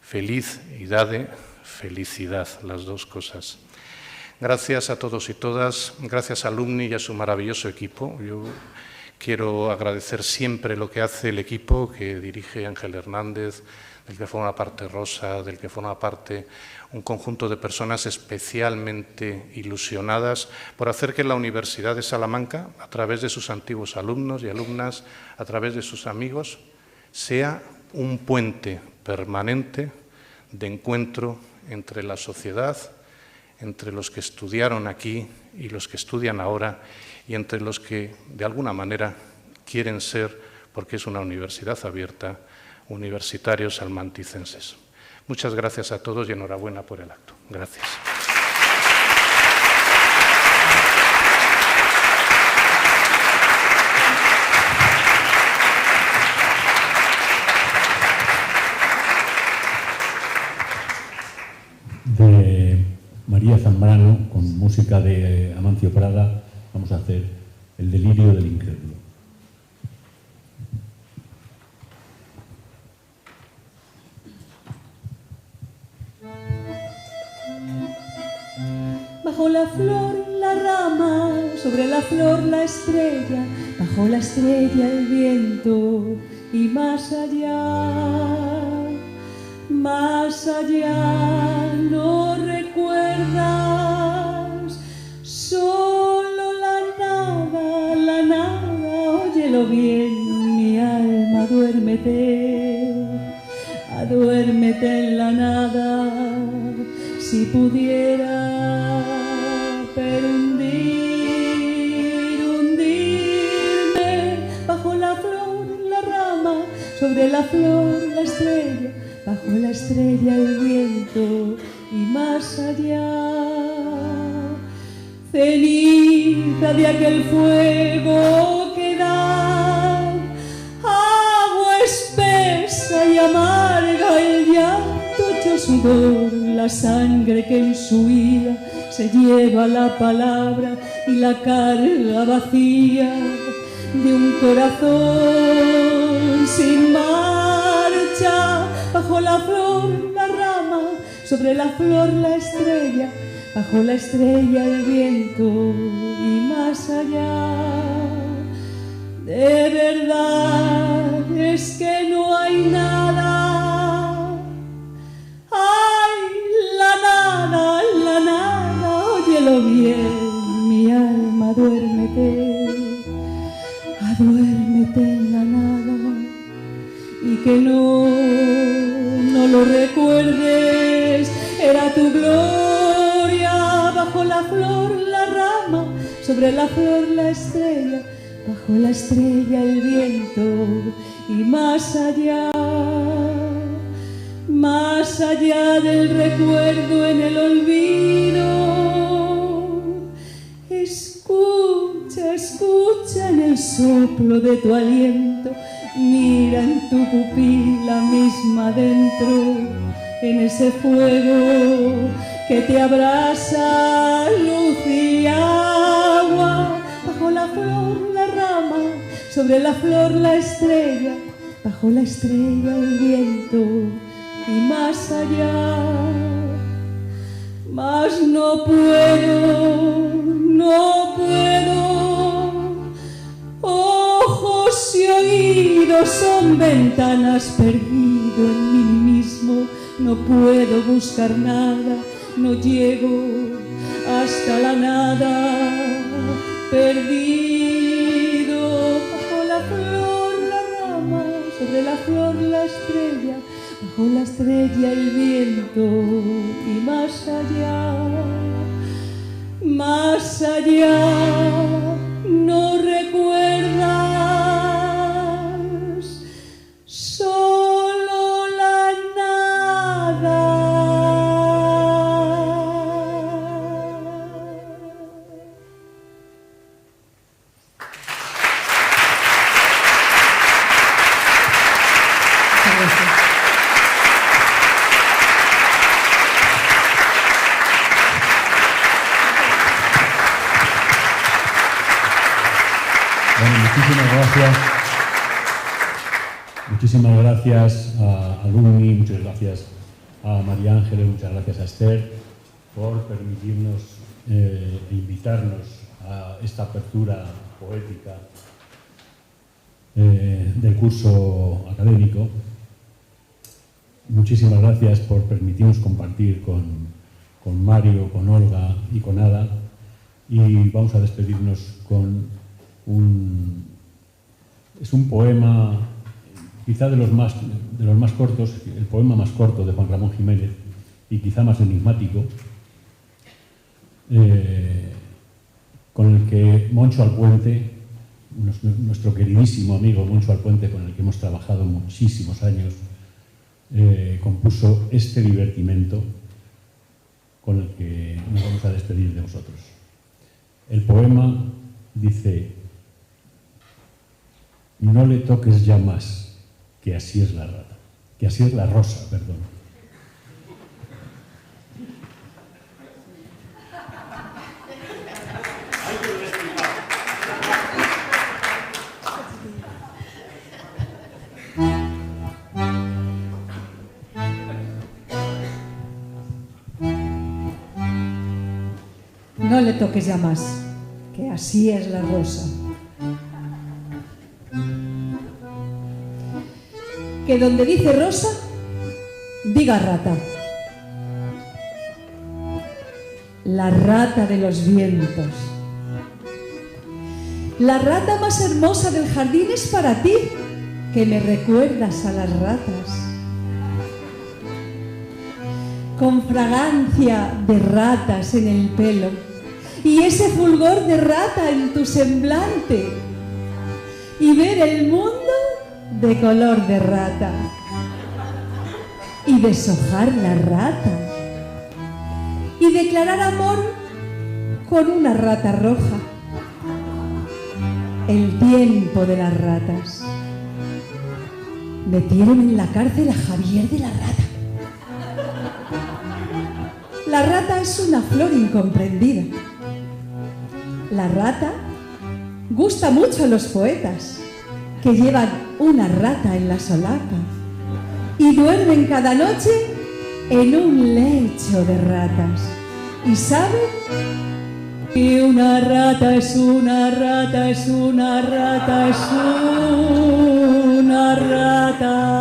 Speaker 8: Feliz idade, felicidad, las dos cosas. Gracias a todos y todas, gracias a Alumni y a su maravilloso equipo. Yo quiero agradecer siempre lo que hace el equipo que dirige Ángel Hernández, del que forma parte Rosa, del que forma parte un conjunto de personas especialmente ilusionadas por hacer que la Universidad de Salamanca, a través de sus antiguos alumnos y alumnas, a través de sus amigos, sea un puente permanente de encuentro entre la sociedad, entre los que estudiaron aquí y los que estudian ahora, y entre los que, de alguna manera, quieren ser, porque es una universidad abierta, universitarios salmanticenses. Muchas gracias a todos y enhorabuena por el acto. Gracias.
Speaker 9: De María Zambrano, con música de Amancio Prada, vamos a hacer El delirio del incrédulo.
Speaker 1: Bajo la flor la rama, sobre la flor la estrella, bajo la estrella el viento y más allá no recuerdas, solo la nada, óyelo bien, mi alma, duérmete en la nada, si pudiera pero hundirme bajo la flor, la rama, sobre la flor, la estrella, bajo la estrella el viento y más allá. Ceniza de aquel fuego que da agua espesa y amarga, el llanto hecho sudor, la sangre que en su ira se lleva la palabra y la carga vacía de un corazón sin marcha. Bajo la flor la rama, sobre la flor la estrella, bajo la estrella el viento y más allá. De verdad es que no hay nada, la nada, óyelo bien, mi alma, duérmete en la nada, y que no lo recuerdes, era tu gloria, bajo la flor la rama, sobre la flor la estrella, bajo la estrella el viento y más allá del recuerdo en el olvido. Escucha en el soplo de tu aliento, mira en tu pupila misma dentro, en ese fuego que te abraza, luz y agua. Bajo la flor la rama, sobre la flor la estrella, bajo la estrella el viento y más allá. Mas no puedo, ojos y oídos son ventanas, perdido en mí mismo, no puedo buscar nada, no llego hasta la nada, perdido. Bajo la flor la rama, sobre la flor la estrella, bajo la estrella el viento y más allá no recuerdas, solo la nada.
Speaker 9: Bueno, muchísimas gracias a Alumni, muchas gracias a María Ángeles, muchas gracias a Esther por permitirnos e invitarnos a esta apertura poética del curso académico. Muchísimas gracias por permitirnos compartir con Mario, con Olga y con Ada, y vamos a despedirnos con es un poema quizá de los más cortos, el poema más corto de Juan Ramón Jiménez y quizá más enigmático, con el que Moncho Alpuente, nuestro queridísimo amigo Moncho Alpuente, con el que hemos trabajado muchísimos años, compuso este divertimento con el que nos vamos a despedir de vosotros. El poema dice: no le toques ya más, que así es la rata, que así es la rosa, perdón.
Speaker 1: No le toques ya más, que así es la rosa. Que donde dice rosa, diga rata. La rata de los vientos. La rata más hermosa del jardín es para ti, que me recuerdas a las ratas. Con fragancia de ratas en el pelo y ese fulgor de rata en tu semblante, y ver el mundo de color de rata y deshojar la rata y declarar amor con una rata roja. El tiempo de las ratas. Metieron en la cárcel a Javier de la Rata. La rata es una flor incomprendida. La rata gusta mucho a los poetas, que llevan una rata en la solapa y duermen cada noche en un lecho de ratas. ¿Y saben? Y una rata es una rata, es una rata, es una rata.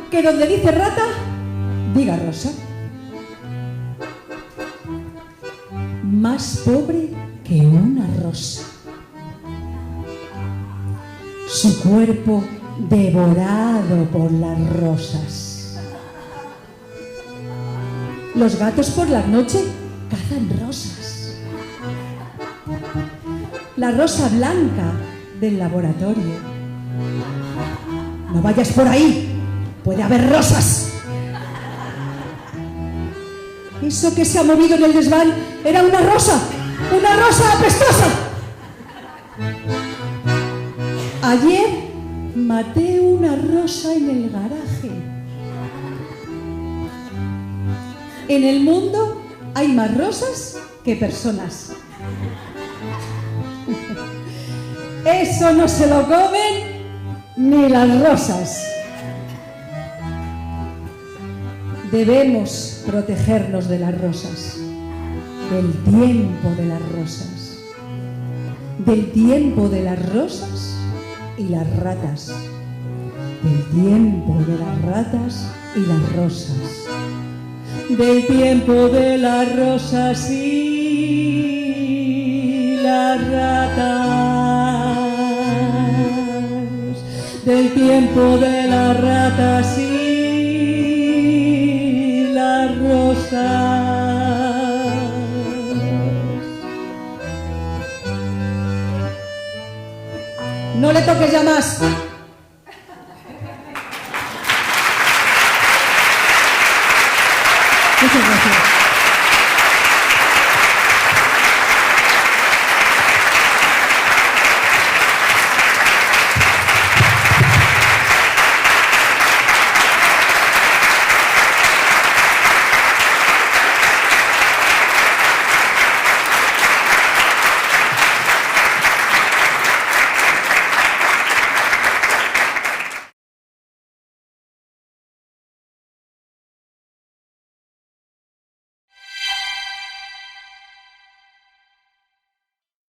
Speaker 1: Que donde dice rata, diga rosa. Más pobre que una rosa. Su cuerpo devorado por las rosas. Los gatos por la noche cazan rosas. La rosa blanca del laboratorio. No vayas por ahí. Puede haber rosas. Eso que se ha movido en el desván era una rosa apestosa. Ayer maté una rosa en el garaje. En el mundo hay más rosas que personas. Eso no se lo comen ni las rosas. Debemos protegernos de las rosas, del tiempo de las rosas, del tiempo de las rosas y las ratas, del tiempo de las ratas y las rosas, del tiempo de las rosas y las ratas, del tiempo de las ratas y rosas. No le toques ya más. Muchas gracias.